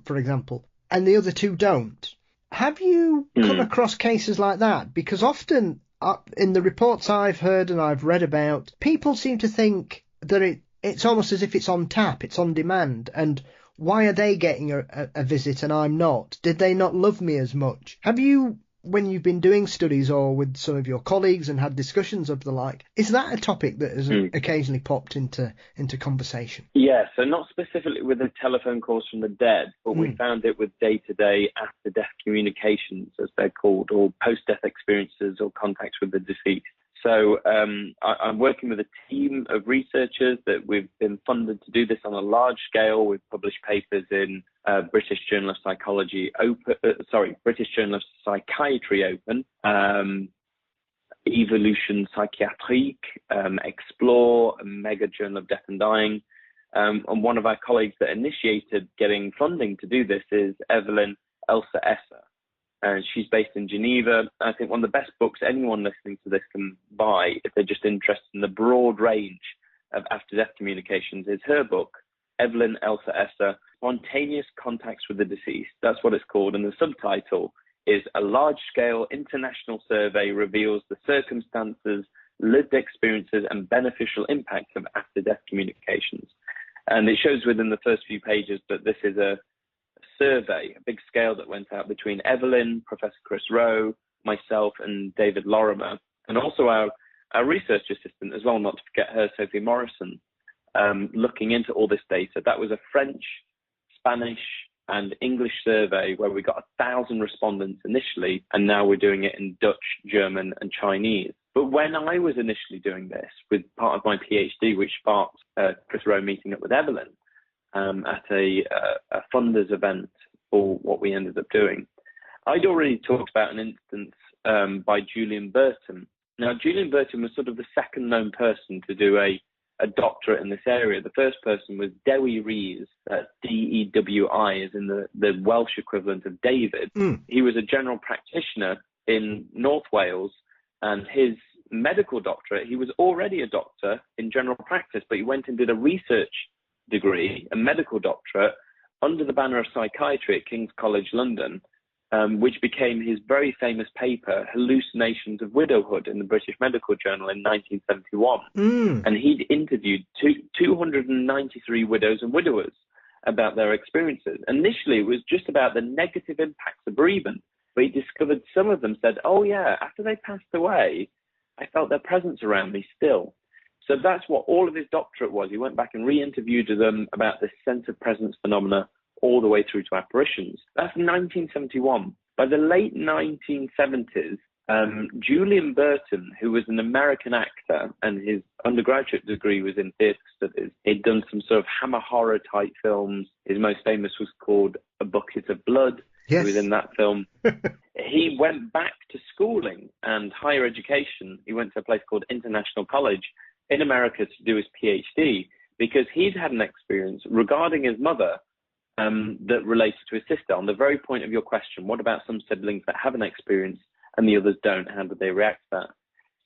for example, and the other 2 don't. Have you come across cases like that? Because often in the reports I've heard and I've read about, people seem to think that it's almost as if it's on tap, it's on demand, and why are they getting a visit and I'm not? Did they not love me as much? Have you, when you've been doing studies or with some of your colleagues and had discussions of the like, is that a topic that has occasionally popped into conversation? Yeah, so not specifically with the telephone calls from the dead, but we found it with day-to-day after-death communications, as they're called, or post-death experiences or contacts with the deceased. So I'm working with a team of researchers that we've been funded to do this on a large scale. We've published papers in British Journal of Psychology Open, British Journal of Psychiatry Open, Evolution Psychiatrique, Explore, a mega journal of death and dying. And one of our colleagues that initiated getting funding to do this is Evelyn Elsa Esser. And she's based in Geneva. I think one of the best books anyone listening to this can buy, if they're just interested in the broad range of after-death communications, is her book, Evelyn Elsa Esser, Spontaneous Contacts with the Deceased. That's what it's called. And the subtitle is A Large-Scale International Survey Reveals the Circumstances, Lived Experiences, and Beneficial Impacts of After-Death Communications. And it shows within the first few pages that this is a survey, a big scale that went out between Evelyn, Professor Chris Rowe, myself, and David Lorimer, and also our research assistant as well, not to forget her, Sophie Morrison, looking into all this data. That was a French, Spanish, and English survey where we got 1,000 respondents initially, and now we're doing it in Dutch, German, and Chinese. But when I was initially doing this with part of my PhD, which sparked Chris Rowe meeting up with Evelyn at a funders event for what we ended up doing, I'd already talked about an instance by Julian Burton. Now, Julian Burton was sort of the second known person to do a doctorate in this area. The first person was Dewi Rees, Dewi, as in the Welsh equivalent of David. He was a general practitioner in North Wales, and his medical doctorate, he was already a doctor in general practice, but he went and did a research degree, a medical doctorate, under the banner of psychiatry at King's College London, which became his very famous paper, Hallucinations of Widowhood, in the British Medical Journal in 1971. And he'd interviewed 293 widows and widowers about their experiences. Initially, it was just about the negative impacts of bereavement, but he discovered some of them said, oh yeah, after they passed away, I felt their presence around me still. So that's what all of his doctorate was. He went back and re-interviewed them about this sense of presence phenomena all the way through to apparitions. That's 1971. By the late 1970s, Julian Burton, who was an American actor and his undergraduate degree was in theatre studies, he'd done some sort of Hammer horror type films. His most famous was called A Bucket of Blood. Yes. He was in that film. He went back to schooling and higher education. He went to a place called International College in America to do his PhD because he'd had an experience regarding his mother that related to his sister. On the very point of your question, what about some siblings that have an experience and the others don't? How do they react to that?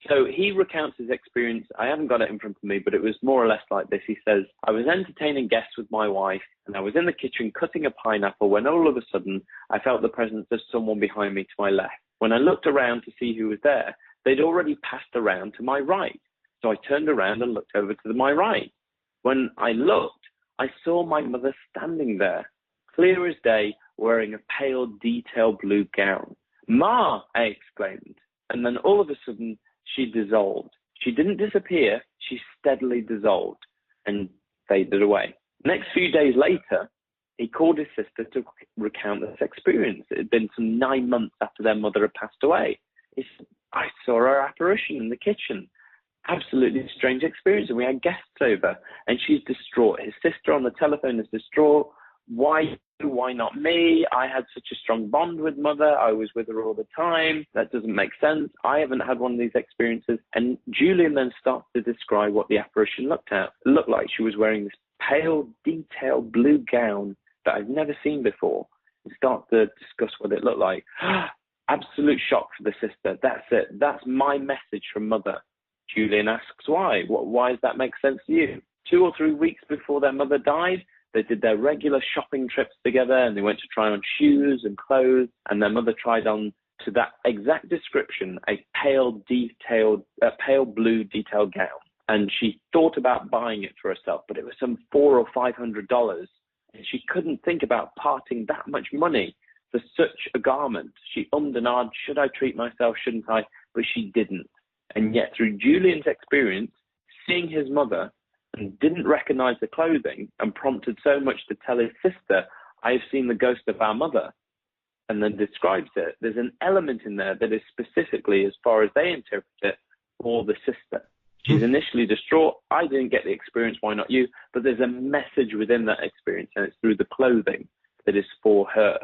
So he recounts his experience. I haven't got it in front of me, but it was more or less like this. He says, I was entertaining guests with my wife, and I was in the kitchen cutting a pineapple when all of a sudden I felt the presence of someone behind me to my left. When I looked around to see who was there, they'd already passed around to my right. So I turned around and looked over to my right. When I looked, I saw my mother standing there, clear as day, wearing a pale, detailed blue gown. Ma, I exclaimed. And then all of a sudden, she dissolved. She didn't disappear. She steadily dissolved and faded away. Next few days later, he called his sister to recount this experience. It had been some 9 months after their mother had passed away. He said, I saw her apparition in the kitchen. Absolutely strange experience. And we had guests over, and she's distraught. His sister on the telephone is distraught. Why not me? I had such a strong bond with mother. I was with her all the time. That doesn't make sense. I haven't had one of these experiences. And Julian then starts to describe what the apparition looked like. She was wearing this pale, detailed blue gown that I've never seen before. And start to discuss what it looked like. Absolute shock for the sister. That's it. That's my message from mother. Julian asks why. Why does that make sense to you? 2 or 3 weeks before their mother died, they did their regular shopping trips together, and they went to try on shoes and clothes, and their mother tried on, to that exact description, a pale blue detailed gown. And she thought about buying it for herself, but it was some $400 or $500, and she couldn't think about parting that much money for such a garment. She ummed and ahed, should I treat myself, shouldn't I? But she didn't. And yet through Julian's experience, seeing his mother, and didn't recognize the clothing and prompted so much to tell his sister, I have seen the ghost of our mother, and then describes it. There's an element in there that is specifically, as far as they interpret it, for the sister. She's initially distraught. I didn't get the experience. Why not you? But there's a message within that experience, and it's through the clothing that is for her.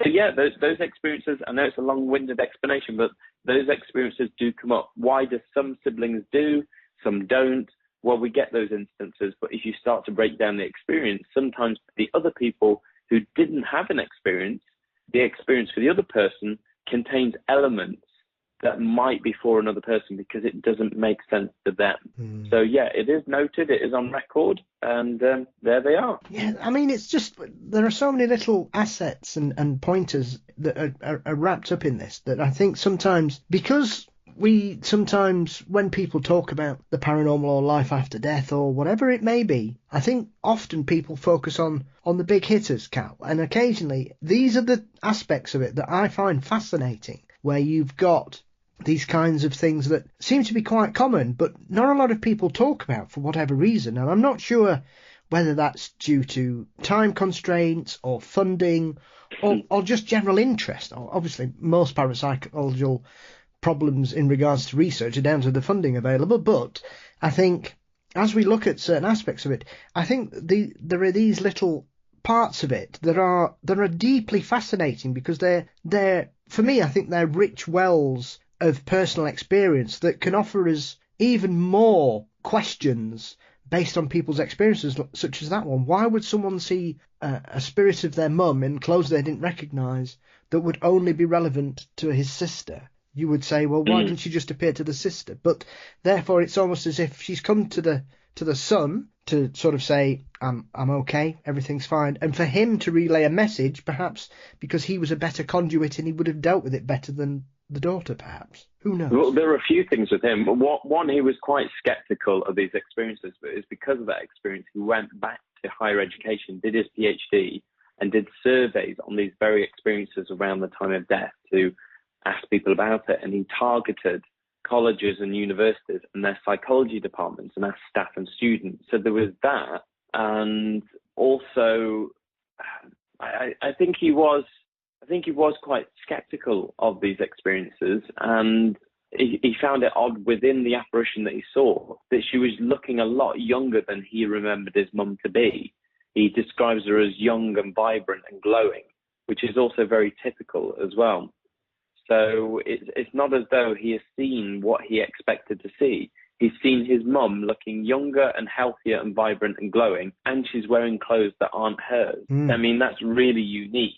So yeah, those experiences, I know it's a long-winded explanation, but those experiences do come up. Why do some siblings do, some don't? Well, we get those instances, but if you start to break down the experience, sometimes the other people who didn't have an experience, the experience for the other person contains elements that might be for another person because it doesn't make sense to them. So yeah, it is noted, it is on record, and there they are. Yeah, I mean, it's just, there are so many little assets and pointers that are wrapped up in this that I think sometimes, because we sometimes, when people talk about the paranormal or life after death or whatever it may be, I think often people focus on the big hitters, Cal, and occasionally these are the aspects of it that I find fascinating, where you've got these kinds of things that seem to be quite common, but not a lot of people talk about for whatever reason, and I'm not sure whether that's due to time constraints or funding or just general interest. Obviously, most parapsychological problems in regards to research are down to the funding available, but I think as we look at certain aspects of it, I think there are these little parts of it that are deeply fascinating, because they're for me, I think they're rich wells of personal experience that can offer us even more questions based on people's experiences, such as that one. Why would someone see a spirit of their mum in clothes they didn't recognise that would only be relevant to his sister? You would say, well, why didn't she just appear to the sister? But therefore, it's almost as if she's come to the son to sort of say, I'm okay, everything's fine. And for him to relay a message, perhaps because he was a better conduit and he would have dealt with it better than the daughter, perhaps. Who knows? Well, there are a few things with him. One, he was quite sceptical of these experiences, but it's because of that experience he went back to higher education, did his PhD, and did surveys on these very experiences around the time of death to ask people about it. And he targeted colleges and universities and their psychology departments and asked staff and students. So there was that. And also, I think he was quite skeptical of these experiences, and he found it odd within the apparition that he saw that she was looking a lot younger than he remembered his mum to be. He describes her as young and vibrant and glowing, which is also very typical as well. So it's not as though he has seen what he expected to see. He's seen his mum looking younger and healthier and vibrant and glowing, and she's wearing clothes that aren't hers. I mean, that's really unique.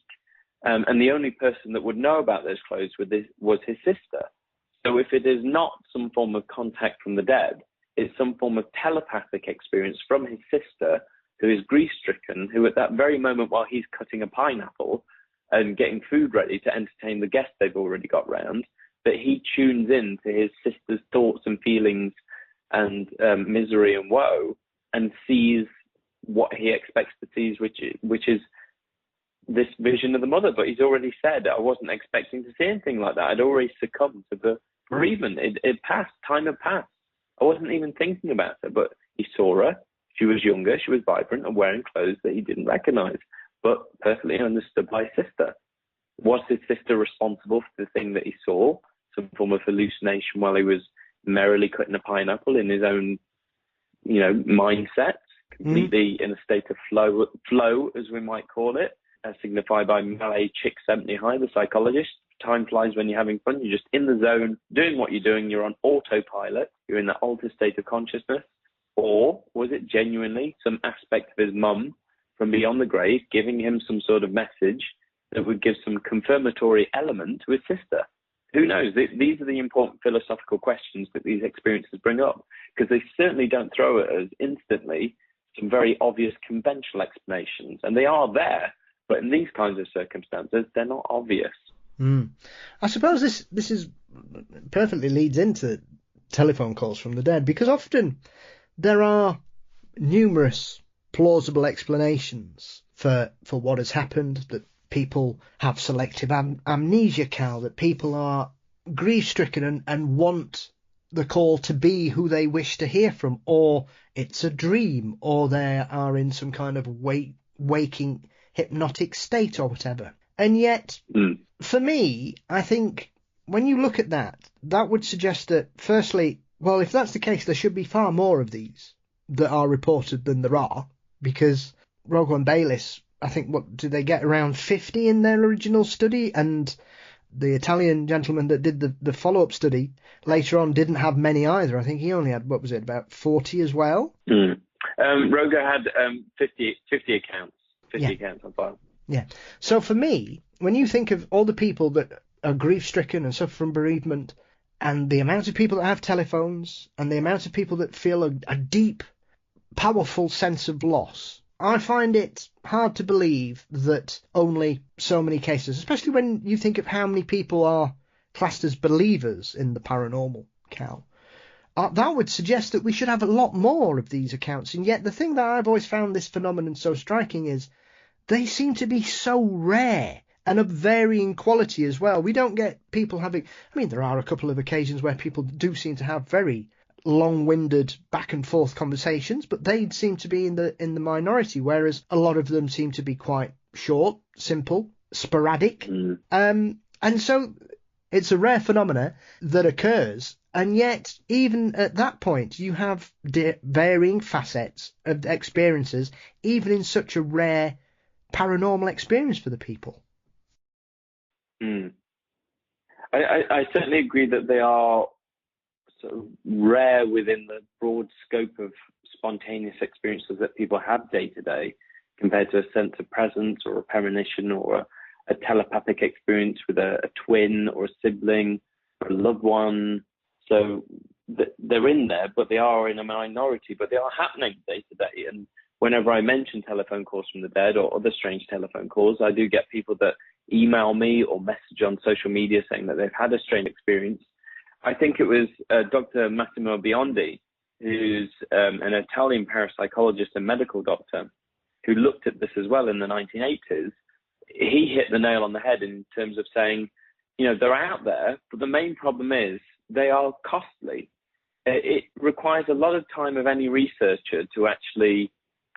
And the only person that would know about those clothes was his sister. So if it is not some form of contact from the dead, it's some form of telepathic experience from his sister, who is grief-stricken, who at that very moment while he's cutting a pineapple and getting food ready to entertain the guests they've already got round, that he tunes in to his sister's thoughts and feelings and misery and woe, and sees what he expects to see, which is this vision of the mother. But he's already said, I wasn't expecting to see anything like that. I'd already succumbed to the bereavement. It passed. Time had passed. I wasn't even thinking about it, but he saw her. She was younger, she was vibrant and wearing clothes that he didn't recognize, but perfectly understood by his sister. Was his sister responsible for the thing that he saw? Some form of hallucination while he was merrily cutting a pineapple in his own, mindset, completely in a state of flow, as we might call it, as signified by Malay Csikszentmihalyi, the psychologist. Time flies when you're having fun. You're just in the zone, doing what you're doing. You're on autopilot. You're in that altered state of consciousness. Or was it genuinely some aspect of his mum from beyond the grave giving him some sort of message that would give some confirmatory element to his sister? Who knows? These are the important philosophical questions that these experiences bring up, because they certainly don't throw at us instantly some very obvious conventional explanations. And they are there, but in these kinds of circumstances, they're not obvious. I suppose this is perfectly leads into telephone calls from the dead, because often there are numerous plausible explanations for what has happened, that people have selective amnesia, Cal, that people are grief-stricken and want the call to be who they wish to hear from, or it's a dream, or they are in some kind of waking hypnotic state or whatever. And yet, for me, I think when you look at that, that would suggest that, firstly, well, if that's the case, there should be far more of these that are reported than there are, because Rogo and Baylis, I think, what did they get, around 50 in their original study? And the Italian gentleman that did the follow-up study later on didn't have many either. I think he only had, about 40 as well? Rogo had 50 accounts. 50 accounts on file. Yeah. So for me, when you think of all the people that are grief-stricken and suffer from bereavement, and the amount of people that have telephones, and the amount of people that feel a deep, powerful sense of loss, I find it hard to believe that only so many cases, especially when you think of how many people are classed as believers in the paranormal, Cal. That would suggest that we should have a lot more of these accounts. And yet the thing that I've always found this phenomenon so striking is they seem to be so rare and of varying quality as well. We don't get people having... I mean, there are a couple of occasions where people do seem to have very long-winded back-and-forth conversations, but they seem to be in the minority, whereas a lot of them seem to be quite short, simple, sporadic. And so it's a rare phenomena that occurs, and yet even at that point you have varying facets of experiences, even in such a rare paranormal experience for the people. I certainly agree that they are sort of rare within the broad scope of spontaneous experiences that people have day to day, compared to a sense of presence or a premonition or a telepathic experience with a twin or a sibling or a loved one. So they're in there, but they are in a minority, but they are happening day to day. And whenever I mention telephone calls from the dead or other strange telephone calls, I do get people that email me or message on social media saying that they've had a strange experience. I think it was Dr. Massimo Biondi, who's an Italian parapsychologist and medical doctor, who looked at this as well in the 1980s. He hit the nail on the head in terms of saying, you know, they're out there, but the main problem is they are costly. It requires a lot of time of any researcher to actually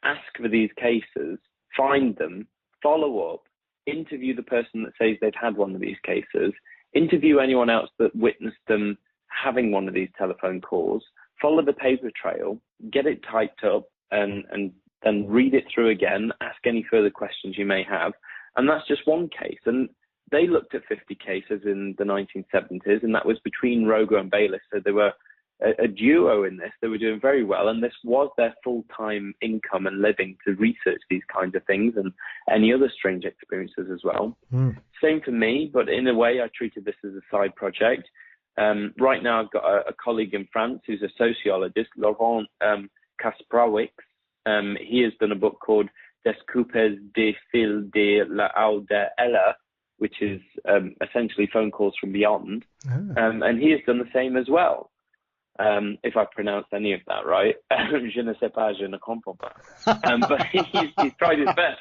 ask for these cases, find them, follow up, interview the person that says they've had one of these cases, interview anyone else that witnessed them having one of these telephone calls, follow the paper trail, get it typed up, and then read it through again, ask any further questions you may have. And that's just one case. And they looked at 50 cases in the 1970s, and that was between Rogo and Baylis. So they were a duo in this. They were doing very well, and this was their full-time income and living to research these kinds of things and any other strange experiences as well. Same for me, but in a way I treated this as a side project. Right now I've got a colleague in France who's a sociologist, Laurent Kasprowicz. He has done a book called Des Coupes des Fils de la Aude Ella, which is essentially phone calls from beyond. And he has done the same as well. If I pronounced any of that right. Je ne sais pas, je ne comprends pas. But he's tried his best.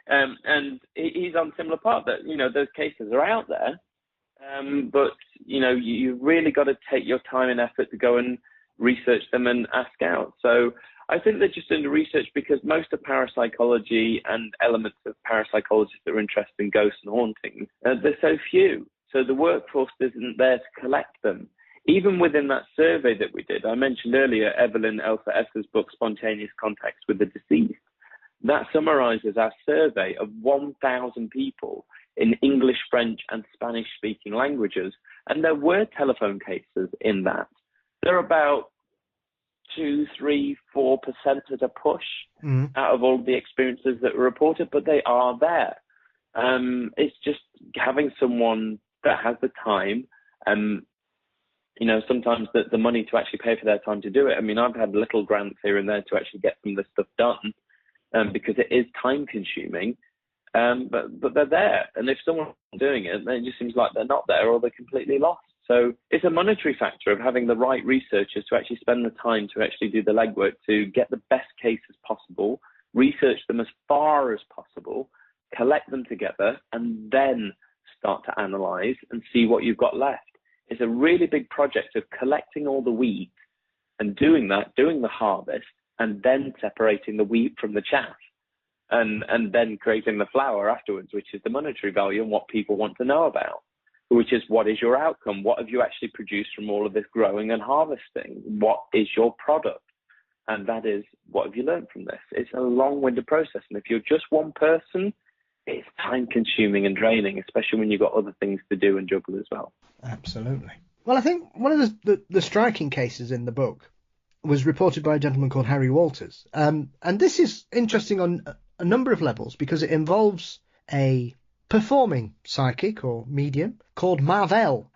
And he's on similar part that, you know, those cases are out there. But, you know, you really got to take your time and effort to go and research them and ask out. So I think they're just into research because most of parapsychology and elements of parapsychologists that are interested in ghosts and hauntings, they're so few. So the workforce isn't there to collect them. Even within that survey that we did, I mentioned earlier Evelyn Elsa Esser's book, Spontaneous Contacts with the Deceased. That summarizes our survey of 1,000 people in English, French, and Spanish-speaking languages. And there were telephone cases in that. They're about 2, 3, 4% at a push out of all the experiences that were reported, but they are there. It's just having someone that has the time, you know, sometimes the money to actually pay for their time to do it. I mean, I've had little grants here and there to actually get some of this stuff done because it is time consuming, but they're there. And if someone's doing it, then it just seems like they're not there or they're completely lost. So it's a monetary factor of having the right researchers to actually spend the time to actually do the legwork to get the best cases possible, research them as far as possible, collect them together, and then start to analyze and see what you've got left. It's a really big project of collecting all the wheat and doing the harvest, and then separating the wheat from the chaff, and then creating the flour afterwards, which is the monetary value and what people want to know about, which is what is your outcome? What have you actually produced from all of this growing and harvesting? What is your product? And that is, what have you learned from this? It's a long-winded process. And if you're just one person, it's time-consuming and draining, especially when you've got other things to do and juggle as well. Absolutely. Well, I think one of the striking cases in the book was reported by a gentleman called Harry Walters. And this is interesting on a number of levels because it involves a performing psychic or medium called Marvell,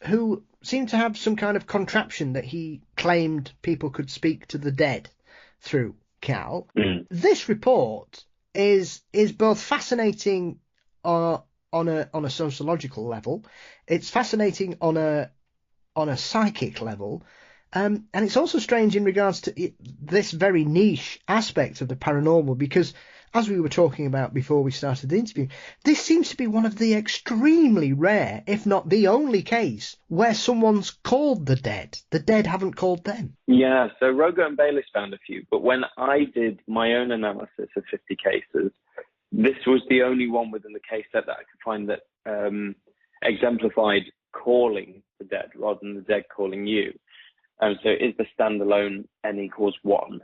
who seemed to have some kind of contraption that he claimed people could speak to the dead through, Cal. This report is both fascinating on a sociological level. It's fascinating on a psychic level. And it's also strange in regards to this very niche aspect of the paranormal, because as we were talking about before we started the interview, this seems to be one of the extremely rare, if not the only case, where someone's called the dead. The dead haven't called them. Yeah, so Rogo and Baylis found a few, but when I did my own analysis of 50 cases, this was the only one within the case set that I could find that exemplified calling the dead rather than the dead calling you. So it is the standalone N equals 1.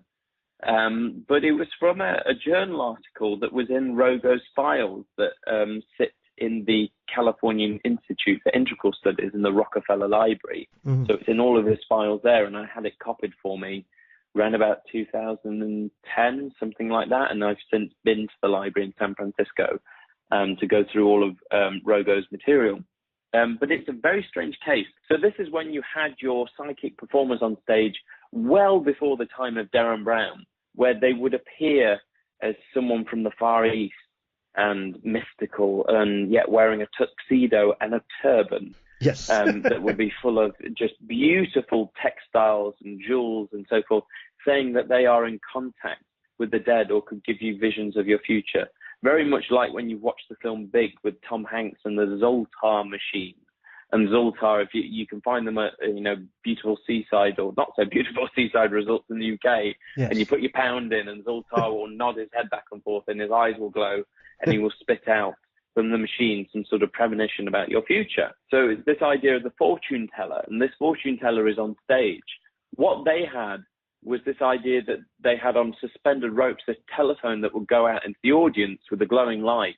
But it was from a journal article that was in Rogo's files that sit in the Californian Institute for Integral Studies in the Rockefeller Library. Mm-hmm. So it's in all of his files there, and I had it copied for me around about 2010, something like that. And I've since been to the library in San Francisco to go through all of Rogo's material. But it's a very strange case. So this is when you had your psychic performers on stage well before the time of Derren Brown, where they would appear as someone from the Far East and mystical and yet wearing a tuxedo and a turban. Yes. That would be full of just beautiful textiles and jewels and so forth, saying that they are in contact with the dead or could give you visions of your future. Very much like when you watch the film Big with Tom Hanks and the Zoltar machine. And Zoltar, if you can find them at beautiful seaside or not so beautiful seaside resorts in the UK, yes. And you put your pound in, and Zoltar will nod his head back and forth, and his eyes will glow, and he will spit out from the machine some sort of premonition about your future. So it's this idea of the fortune teller, and this fortune teller is on stage. What they had was this idea that they had on suspended ropes this telephone that would go out into the audience with a glowing light.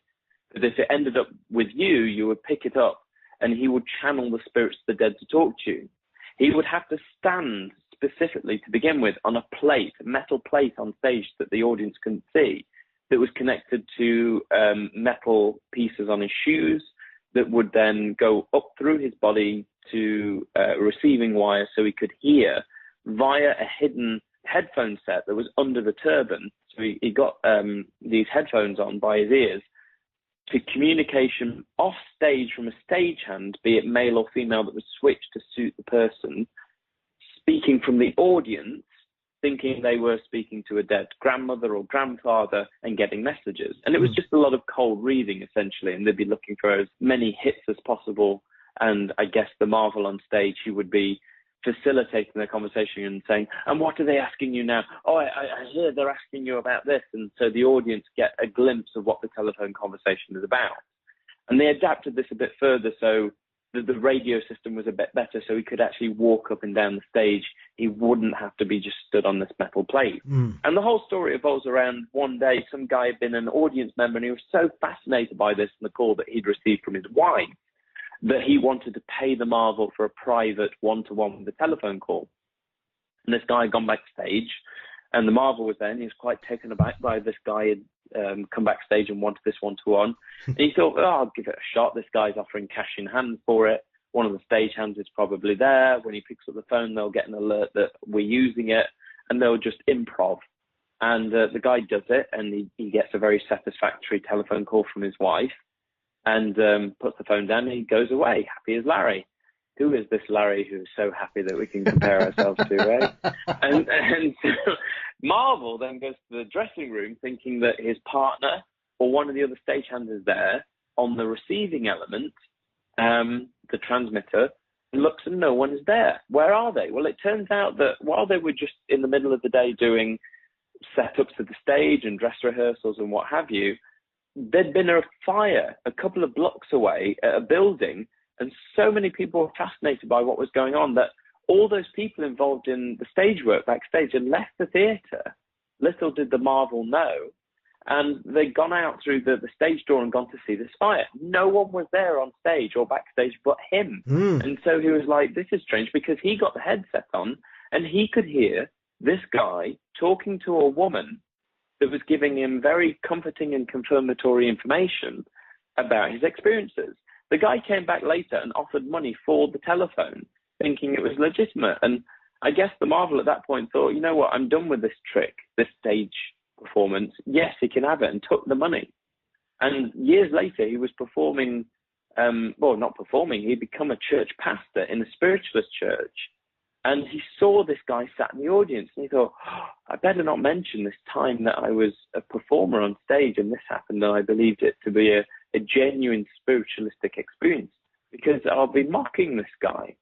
That if it ended up with you, you would pick it up, and he would channel the spirits of the dead to talk to you. He would have to stand specifically to begin with on a plate, a metal plate on stage that the audience couldn't see, that was connected to metal pieces on his shoes that would then go up through his body to a receiving wire so he could hear via a hidden headphone set that was under the turban. So he got these headphones on by his ears to communication off stage from a stagehand, be it male or female, that was switched to suit the person, speaking from the audience, thinking they were speaking to a dead grandmother or grandfather and getting messages. And it was just a lot of cold reading, essentially, and they'd be looking for as many hits as possible. And I guess the marvel on stage, he would be facilitating their conversation and saying, and what are they asking you now? Oh, I hear they're asking you about this. And so the audience get a glimpse of what the telephone conversation is about. And they adapted this a bit further so that the radio system was a bit better, so he could actually walk up and down the stage. He wouldn't have to be just stood on this metal plate. And the whole story evolves around one day, some guy had been an audience member, and he was so fascinated by this and the call that he'd received from his wife that he wanted to pay the marvel for a private one-to-one with a telephone call. And this guy had gone backstage, and the marvel was there, and he was quite taken aback by this guy had come backstage and wanted this one-to-one. And he thought, oh, I'll give it a shot. This guy's offering cash in hand for it. One of the stagehands is probably there. When he picks up the phone, they'll get an alert that we're using it, and they'll just improv. And the guy does it, and he gets a very satisfactory telephone call from his wife, and puts the phone down, and he goes away, happy as Larry. Who is this Larry who's so happy that we can compare ourselves to, right? And so Marvel then goes to the dressing room thinking that his partner or one of the other stagehands is there on the receiving element, the transmitter, and looks and no one is there. Where are they? Well, it turns out that while they were just in the middle of the day doing setups of the stage and dress rehearsals and what have you, there'd been a fire a couple of blocks away at a building, and so many people were fascinated by what was going on that all those people involved in the stage work backstage had left the theatre. Little did the Marvel know. And they'd gone out through the stage door and gone to see this fire. No one was there on stage or backstage but him. And so he was like, this is strange, because he got the headset on and he could hear this guy talking to a woman that was giving him very comforting and confirmatory information about his experiences. The guy came back later and offered money for the telephone, thinking it was legitimate. And I guess the Marvel at that point thought, you know what, I'm done with this trick, this stage performance. Yes, he can have it, and took the money. And years later, he was performing, not performing, he'd become a church pastor in a spiritualist church. And he saw this guy sat in the audience, and he thought, I better not mention this time that I was a performer on stage and this happened, and I believed it to be a genuine spiritualistic experience, because I'll be mocking this guy.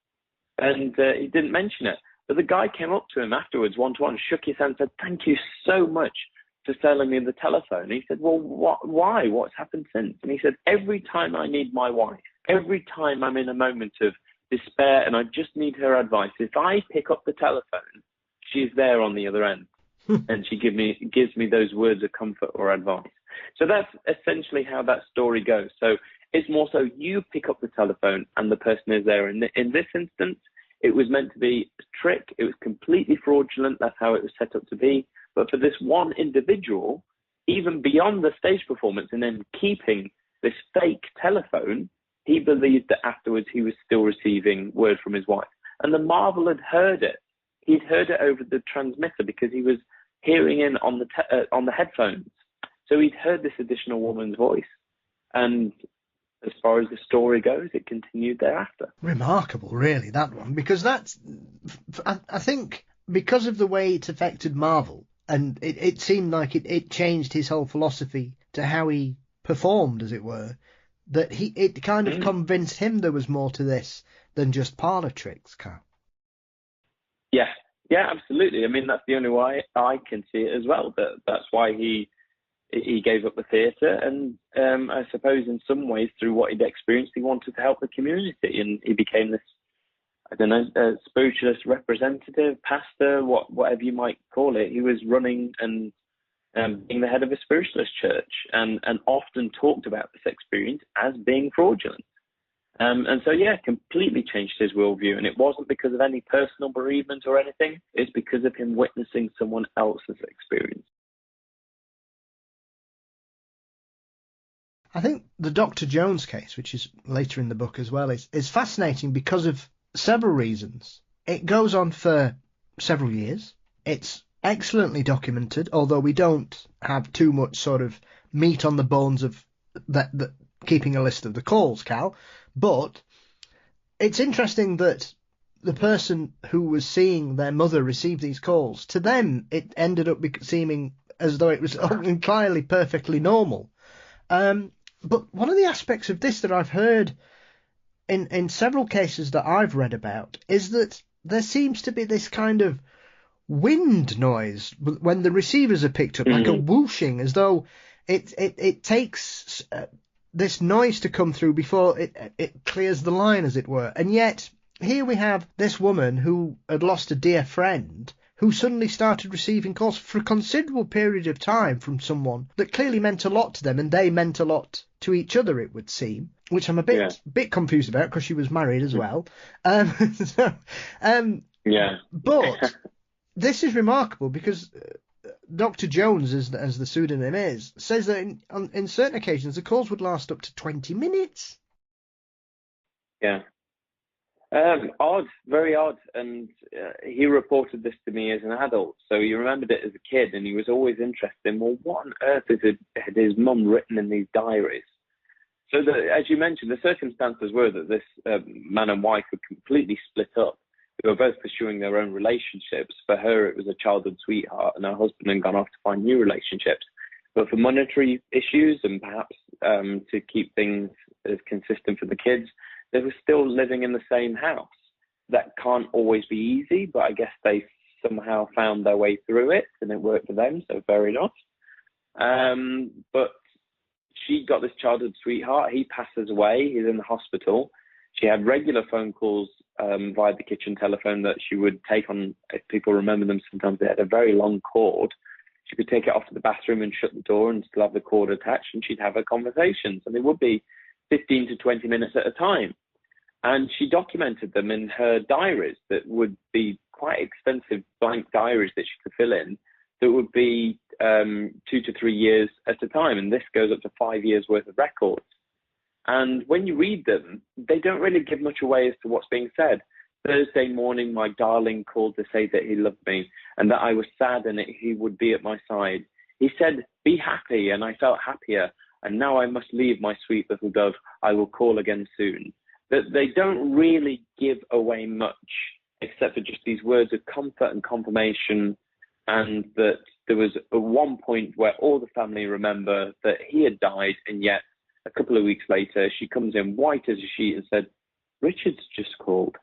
And he didn't mention it. But the guy came up to him afterwards, one-to-one, shook his hand, and said, thank you so much for selling me the telephone. And he said, well, why? What's happened since? And he said, every time I need my wife, every time I'm in a moment of despair and I just need her advice, if I pick up the telephone, she's there on the other end. And she gives me those words of comfort or advice. So that's essentially how that story goes. So it's more so you pick up the telephone and the person is there. And in this instance, it was meant to be a trick. It was completely fraudulent. That's how it was set up to be. But for this one individual, even beyond the stage performance and then keeping this fake telephone, he believed that afterwards he was still receiving word from his wife. And the marvel had heard it. He'd heard it over the transmitter because he was hearing in on the headphones. So he'd heard this additional woman's voice. And as far as the story goes, it continued thereafter. Remarkable, really, that one, because I think because of the way it affected Marvel, and it seemed like it changed his whole philosophy to how he performed, as it were, that it kind of convinced him there was more to this than just parlour tricks, Carl. Yeah, absolutely. I mean, that's the only way I can see it as well. That's why he gave up the theatre, and I suppose in some ways through what he'd experienced, he wanted to help the community, and he became this, I don't know, a spiritualist representative, pastor, whatever you might call it. He was running and being the head of a spiritualist church, and often talked about this experience as being fraudulent. And so, completely changed his worldview. And it wasn't because of any personal bereavement or anything. It's because of him witnessing someone else's experience. I think the Dr. Jones case, which is later in the book as well, is fascinating because of several reasons. It goes on for several years. It's excellently documented, although we don't have too much sort of meat on the bones of that keeping a list of the calls, Cal. But it's interesting that the person who was seeing their mother receive these calls, to them it ended up seeming as though it was entirely perfectly normal. But one of the aspects of this that I've heard in several cases that I've read about is that there seems to be this kind of wind noise when the receivers are picked up, like a whooshing, as though it takes this noise to come through before it clears the line, as it were. And yet here we have this woman who had lost a dear friend, who suddenly started receiving calls for a considerable period of time from someone that clearly meant a lot to them, and they meant a lot to each other, it would seem, which I'm a bit confused about because she was married as well. But this is remarkable because Dr. Jones, as the pseudonym is, says that in certain occasions the calls would last up to 20 minutes. Yeah. Odd, very odd. And he reported this to me as an adult, so he remembered it as a kid, and he was always interested in, well, what on earth had his mum written in these diaries? So as you mentioned, the circumstances were that this man and wife were completely split up. They were both pursuing their own relationships. For her, it was a childhood sweetheart, and her husband had gone off to find new relationships. But for monetary issues and perhaps to keep things as consistent for the kids, they were still living in the same house. That can't always be easy, but I guess they somehow found their way through it, and it worked for them, so fair enough. But she got this childhood sweetheart. He passes away. He's in the hospital. She had regular phone calls via the kitchen telephone that she would take on. If people remember them, sometimes they had a very long cord. She could take it off to the bathroom and shut the door and still have the cord attached, and she'd have her conversations. And they would be 15 to 20 minutes at a time. And she documented them in her diaries that would be quite expensive blank diaries that she could fill in, that would be 2 to 3 years at a time. And this goes up to 5 years worth of records. And when you read them, they don't really give much away as to what's being said. Thursday morning, my darling called to say that he loved me and that I was sad and that he would be at my side. He said, be happy, and I felt happier. and now I must leave my sweet little dove. I will call again soon. That they don't really give away much, except for just these words of comfort and confirmation, and that there was one point where all the family remember that he had died, and yet a couple of weeks later, she comes in white as a sheet and said, Richard's just called.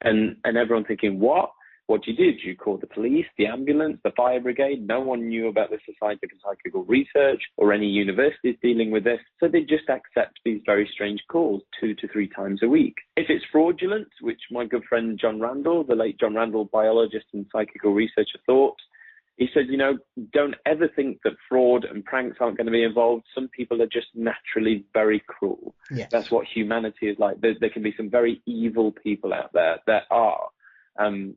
And everyone thinking, what? What did you do? Did you call the police, the ambulance, the fire brigade? No one knew about the Society for Psychical Research or any universities dealing with this. So they just accept these very strange calls 2 to 3 times a week. If it's fraudulent, which my good friend John Randall, the late John Randall, biologist and psychical researcher, thought, he said, don't ever think that fraud and pranks aren't going to be involved. Some people are just naturally very cruel. Yes. That's what humanity is like. There can be some very evil people out there. There are. And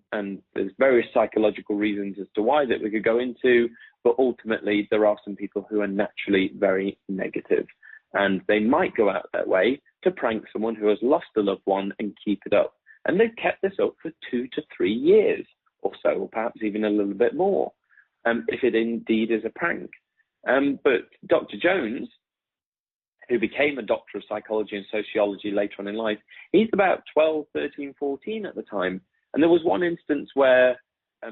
there's various psychological reasons as to why that we could go into. But ultimately, there are some people who are naturally very negative. And they might go out their way to prank someone who has lost a loved one and keep it up. And they've kept this up for 2 to 3 years or so, or perhaps even a little bit more. If it indeed is a prank. But Dr. Jones, who became a doctor of psychology and sociology later on in life, he's about 12, 13, 14 at the time. And there was one instance where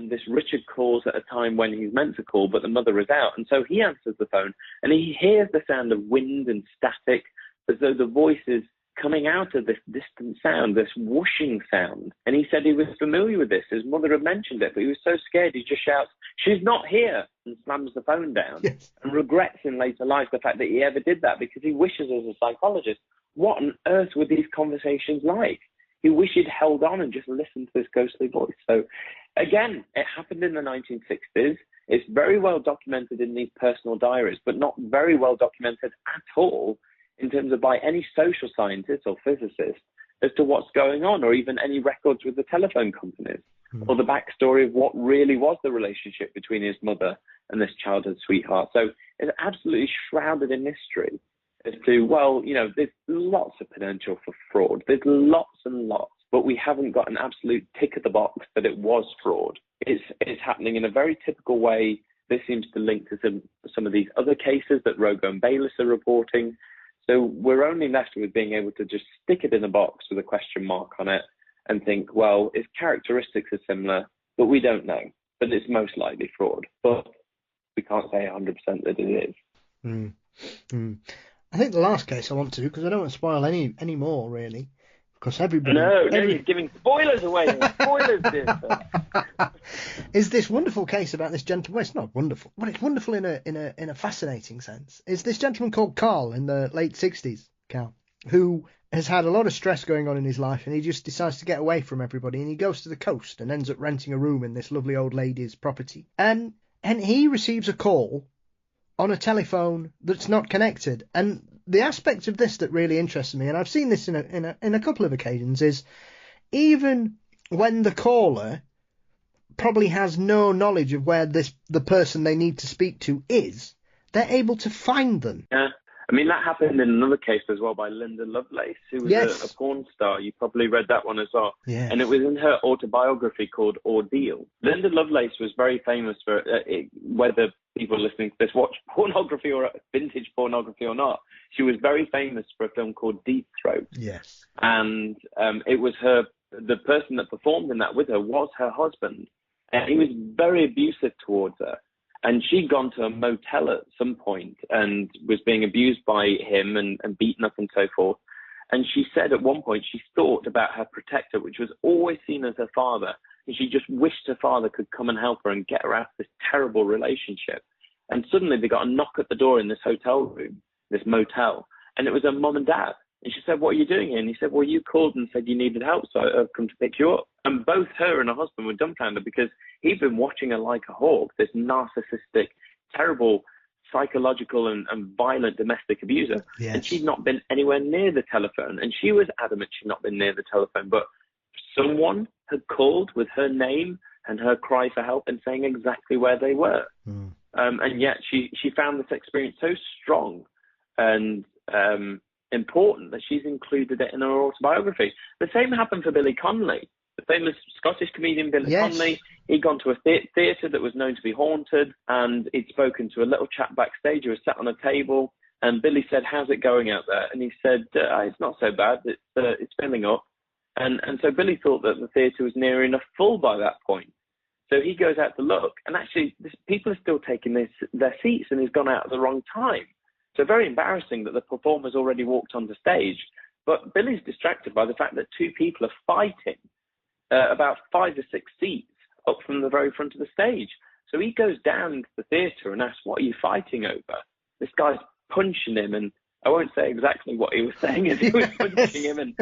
this Richard calls at a time when he's meant to call, but the mother is out. And so he answers the phone and he hears the sound of wind and static, as though the voice is coming out of this distant sound, this whooshing sound. And he said he was familiar with this. His mother had mentioned it, but he was so scared he just shouts, "She's not here," and slams the phone down. Yes. And regrets in later life the fact that he ever did that, because he wishes, as a psychologist, what on earth were these conversations like? He wished he'd held on and just listened to this ghostly voice. So again, it happened in the 1960s. It's very well documented in these personal diaries, but not very well documented at all in terms of by any social scientist or physicist as to what's going on, or even any records with the telephone companies, or the backstory of what really was the relationship between his mother and this childhood sweetheart. So it's absolutely shrouded in mystery as to, there's lots of potential for fraud. There's lots and lots, but we haven't got an absolute tick of the box that it was fraud. It's happening in a very typical way. This seems to link to some of these other cases that Rogo and Baylis are reporting. So we're only left with being able to just stick it in a box with a question mark on it and think, well, its characteristics are similar, but we don't know. But it's most likely fraud. But we can't say 100% that it is. I think the last case I want to, because I don't want to spoil any more, really. Because everybody... No, you're giving spoilers away. Spoilers, dear. Is this wonderful case about this gentleman? Well, it's not wonderful, but it's wonderful in a fascinating sense. Is this gentleman called Carl in the late 60s, Carl, who has had a lot of stress going on in his life, and he just decides to get away from everybody, and he goes to the coast and ends up renting a room in this lovely old lady's property. And he receives a call on a telephone that's not connected. And the aspect of this that really interests me, and I've seen this in a couple of occasions, is even when the caller probably has no knowledge of where the person they need to speak to is, they're able to find them. Yeah. I mean, that happened in another case as well by Linda Lovelace, who was a porn star. You probably read that one as well. Yes. And it was in her autobiography called Ordeal. Linda Lovelace was very famous for, whether people listening to this watch pornography or vintage pornography or not, she was very famous for a film called Deep Throat. Yes. And it was the person that performed in that with her was her husband. And he was very abusive towards her. And she'd gone to a motel at some point and was being abused by him and beaten up and so forth. And she said at one point she thought about her protector, which was always seen as her father. And she just wished her father could come and help her and get her out of this terrible relationship. And suddenly they got a knock at the door in this hotel room, this motel. And it was her mum and dad. And she said, "What are you doing here?" And he said, "Well, you called and said you needed help, so I've come to pick you up." And both her and her husband were dumbfounded because he'd been watching her like a hawk, this narcissistic, terrible, psychological and violent domestic abuser. Yes. And she'd not been anywhere near the telephone. And she was adamant she'd not been near the telephone. But someone had called with her name and her cry for help and saying exactly where they were. And yet she found this experience so strong and important that she's included it in her autobiography. The same happened for Billy Connolly, the famous Scottish comedian Billy Connolly. He'd gone to a theatre that was known to be haunted, and he'd spoken to a little chap backstage who was sat on a table, And Billy said, "How's it going out there?" And he said, "It's not so bad. It's filling up." And so Billy thought that the theatre was near enough full by that point. So he goes out to look, and actually people are still taking their seats, and he's gone out at the wrong time. So very embarrassing that the performer's already walked onto stage. But Billy's distracted by the fact that two people are fighting about 5 or 6 seats up from the very front of the stage. So he goes down into the theatre and asks, "What are you fighting over?" This guy's punching him, and I won't say exactly what he was saying as he was punching him, and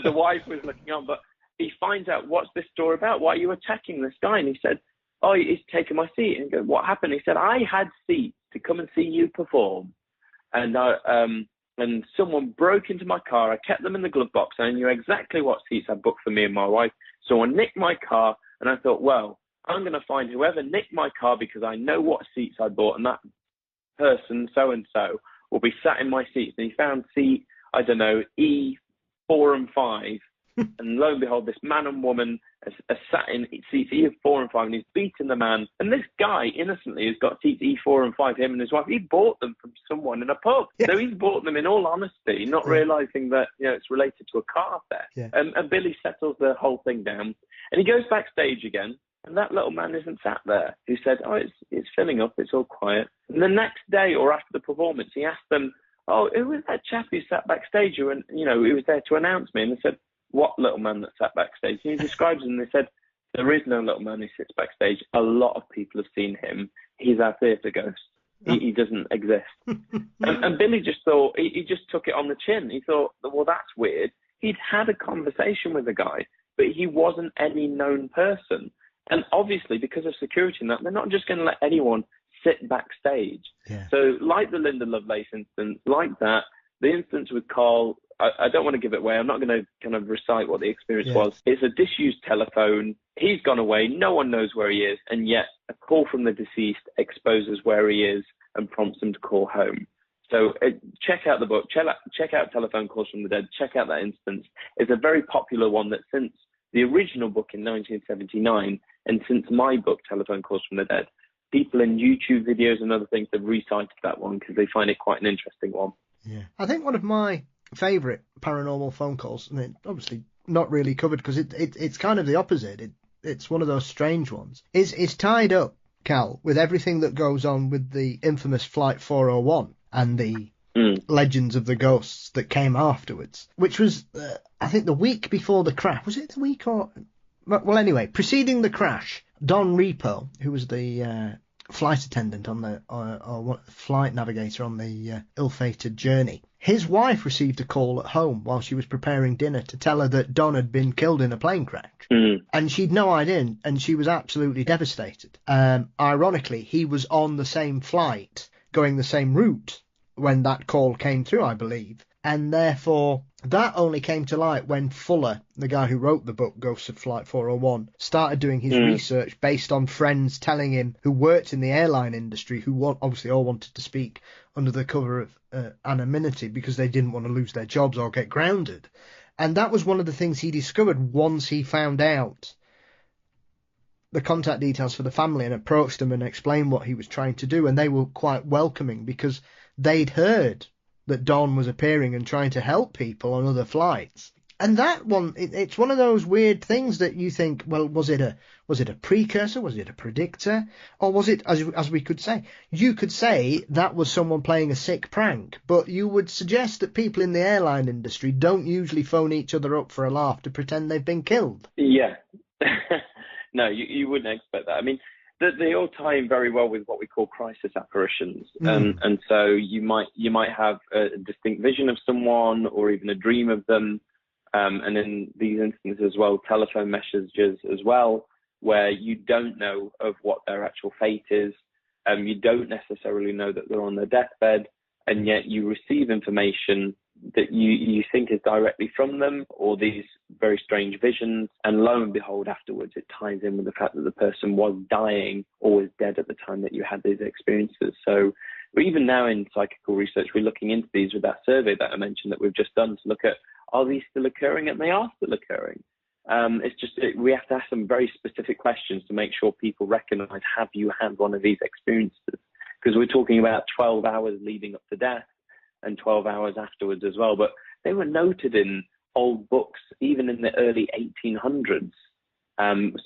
the wife was looking on, but he finds out, "What's this story about? Why are you attacking this guy?" And he said, "Oh, he's taken my seat." And he goes, "What happened?" He said, "I had seats to come and see you perform. And someone broke into my car. I kept them in the glove box. And I knew exactly what seats I booked for me and my wife. Someone nicked my car, and I thought, well, I'm going to find whoever nicked my car because I know what seats I bought, and that person, so-and-so, will be sat in my seats." And he found seat, I don't know, E4 and 5. And lo and behold, this man and woman are sat in seats E4 and 5, and he's beaten the man. And this guy, innocently, has got seats E4 and 5, him and his wife. He bought them from someone in a pub. Yeah. So he's bought them in all honesty, not realising that it's related to a car theft. Yeah. And Billy settles the whole thing down. And he goes backstage again, and that little man isn't sat there. He said, "Oh, it's filling up, it's all quiet." And the next day or after the performance, he asked them, "Oh, who was that chap who sat backstage? Who was there to announce me?" And they said, "What little man that sat backstage?" And he describes him, and they said, "There is no little man who sits backstage. A lot of people have seen him. He's our theatre ghost. He doesn't exist." and Billy just thought, he just took it on the chin. He thought, well, that's weird. He'd had a conversation with the guy, but he wasn't any known person. And obviously, because of security and that, they're not just going to let anyone sit backstage. Yeah. So like the Linda Lovelace instance, like that, the instance with Carl, I don't want to give it away. I'm not going to kind of recite what the experience was. It's a disused telephone. He's gone away. No one knows where he is. And yet a call from the deceased exposes where he is and prompts him to call home. So check out the book. Check out Telephone Calls from the Dead. Check out that instance. It's a very popular one that since the original book in 1979 and since my book, Telephone Calls from the Dead, people in YouTube videos and other things have recited that one because they find it quite an interesting one. Yeah, I think one of my favourite paranormal phone calls, and it obviously not really covered because it's kind of the opposite. It's one of those strange ones. It's tied up, Cal, with everything that goes on with the infamous Flight 401 and the legends of the ghosts that came afterwards, which was, I think, the week before the crash. Was it the week or... Well, anyway, preceding the crash, Don Repo, who was the flight attendant on the or flight navigator on the ill-fated journey, his wife received a call at home while she was preparing dinner to tell her that Don had been killed in a plane crash. And she'd no idea, and she was absolutely devastated. Ironically, he was on the same flight, going the same route when that call came through, I believe. And therefore, that only came to light when Fuller, the guy who wrote the book Ghosts of Flight 401, started doing his research based on friends telling him who worked in the airline industry, who obviously all wanted to speak under the cover of anonymity because they didn't want to lose their jobs or get grounded. And that was one of the things he discovered once he found out the contact details for the family and approached them and explained what he was trying to do. And they were quite welcoming because they'd heard that Don was appearing and trying to help people on other flights. And that one, it's one of those weird things that you think, well, was it a precursor? Was it a predictor? Or was it, as we could say, you could say that was someone playing a sick prank, but you would suggest that people in the airline industry don't usually phone each other up for a laugh to pretend they've been killed. Yeah. No, you wouldn't expect that. I mean, they all tie in very well with what we call crisis apparitions, and so you might have a distinct vision of someone or even a dream of them, and in these instances as well, telephone messages as well, where you don't know of what their actual fate is, you don't necessarily know that they're on their deathbed, and yet you receive information that you think is directly from them, or these very strange visions, and lo and behold, afterwards it ties in with the fact that the person was dying or was dead at the time that you had these experiences. So even now in psychical research, we're looking into these with that survey that I mentioned that we've just done to look at, are these still occurring? And they are still occurring. We have to ask some very specific questions to make sure people recognize, have you had one of these experiences? Because we're talking about 12 hours leading up to death. and 12 hours afterwards as well. But they were noted in old books, even in the early 1800s.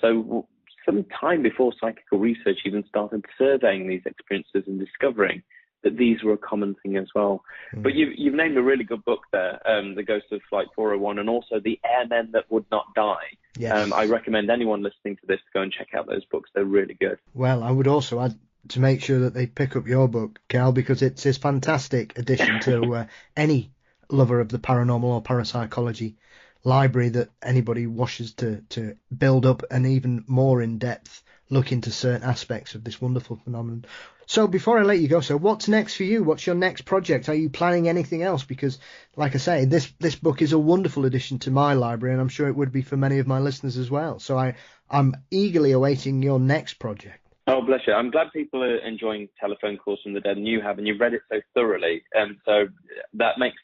So some time before psychical research even started surveying these experiences and discovering that these were a common thing as well. But you've named a really good book there, The Ghost of Flight 401, and also The Airmen That Would Not Die. Yes. I recommend anyone listening to this to go and check out those books. They're really good. Well, I would also add to make sure that they pick up your book, Cal, because it's a fantastic addition to any lover of the paranormal or parapsychology library that anybody wishes to build up an even more in-depth look into certain aspects of this wonderful phenomenon. So before I let you go, so what's next for you? What's your next project? Are you planning anything else? Because, like I say, this book is a wonderful addition to my library, and I'm sure it would be for many of my listeners as well. So I'm eagerly awaiting your next project. Oh, bless you. I'm glad people are enjoying Telephone Calls from the Dead, and you have, and you've read it so thoroughly. And so that makes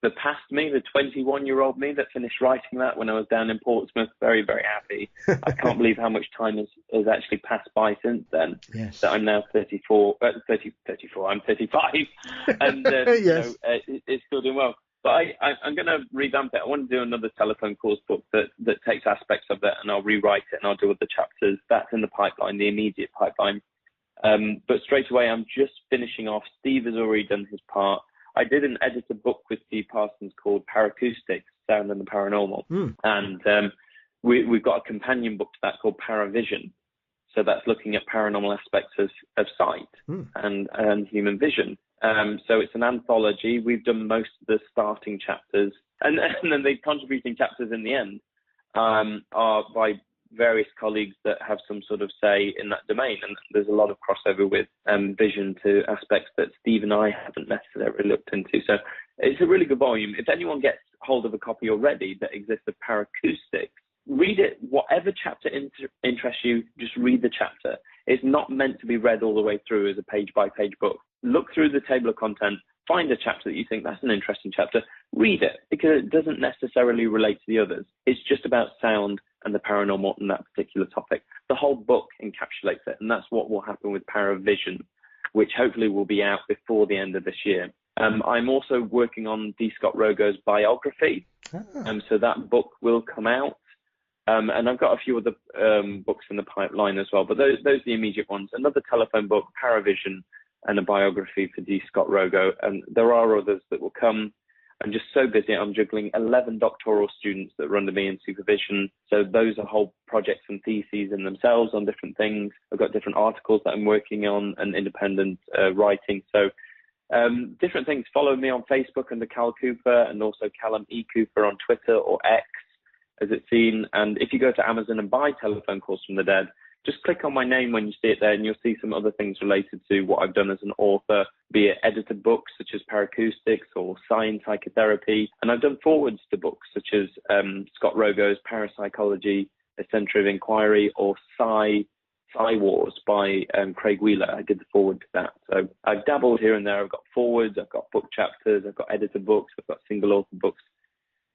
the past me, the 21-year-old me that finished writing that when I was down in Portsmouth, very, very happy. I can't believe how much time has actually passed by since then. Yes. That I'm now 34, I'm 35, and yes. It's still doing well. But I'm going to revamp it. I want to do another Telephone Calls book that takes aspects of it, and I'll rewrite it, and I'll do other chapters. That's in the pipeline, the immediate pipeline. But straight away, I'm just finishing off. Steve has already done his part. I did an edited book with Steve Parsons called Paracoustics, Sound and the Paranormal. And we've got a companion book to that called Paravision. So that's looking at paranormal aspects of sight and human vision. So it's an anthology. We've done most of the starting chapters. And then the contributing chapters in the end are by various colleagues that have some sort of say in that domain. And there's a lot of crossover with vision to aspects that Steve and I haven't necessarily looked into. So it's a really good volume. If anyone gets hold of a copy already that exists of Paracoustics, read it. Whatever chapter interests you, just read the chapter. It's not meant to be read all the way through as a page-by-page book. Look through the table of content, find a chapter that you think that's an interesting chapter, read it, because it doesn't necessarily relate to the others. It's just about sound and the paranormal and that particular topic. The whole book encapsulates it, and that's what will happen with Paravision, which hopefully will be out before the end of this year. I'm also working on D. Scott Rogo's biography, so that book will come out. And I've got a few other books in the pipeline as well, but those are the immediate ones. Another telephone book, Paravision, and a biography for D. Scott Rogo. And there are others that will come. I'm just so busy. I'm juggling 11 doctoral students that are under me in supervision. So those are whole projects and theses in themselves on different things. I've got different articles that I'm working on and independent writing. So different things. Follow me on Facebook under Cal Cooper, and also Callum E. Cooper on Twitter, or X, as it's seen. And if you go to Amazon and buy Telephone Calls from the Dead, just click on my name when you see it there, and you'll see some other things related to what I've done as an author, be it edited books such as Paracoustics or Science Psychotherapy. And I've done forwards to books such as Scott Rogo's Parapsychology, A Centre of Inquiry, or Psy Wars by Craig Wheeler. I did the forward to that. So I've dabbled here and there. I've got forwards, I've got book chapters, I've got edited books, I've got single author books.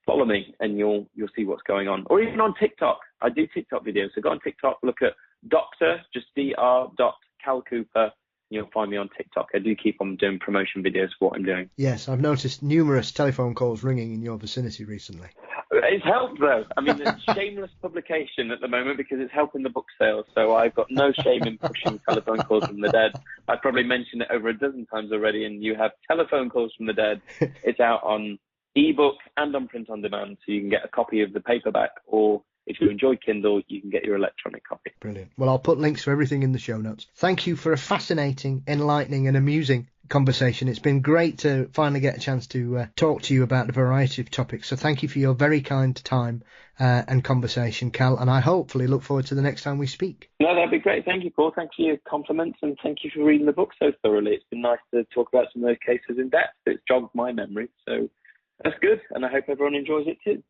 Follow me and you'll see what's going on. Or even on TikTok. I do TikTok videos. So go on TikTok, look at Dr. just Dr. Cal Cooper. You'll find me on TikTok. I do keep on doing promotion videos for what I'm doing. Yes, I've noticed numerous telephone calls ringing in your vicinity recently. It's helped though. I mean, it's shameless publication at the moment because it's helping the book sales. So I've got no shame in pushing Telephone Calls from the Dead. I've probably mentioned it over a dozen times already, and you have Telephone Calls from the Dead. It's out on ebook and on print on demand, so you can get a copy of the paperback, or if you enjoy Kindle, you can get your electronic copy. Brilliant. Well, I'll put links for everything in the show notes. Thank you for a fascinating, enlightening and amusing conversation. It's been great to finally get a chance to talk to you about a variety of topics. So thank you for your very kind time and conversation, Cal, and I hopefully look forward to the next time we speak. No, that'd be great. Thank you, Paul. Thanks for your compliments, and thank you for reading the book so thoroughly. It's been nice to talk about some of those cases in depth. It's jogged my memory, so that's good, and I hope everyone enjoys it too.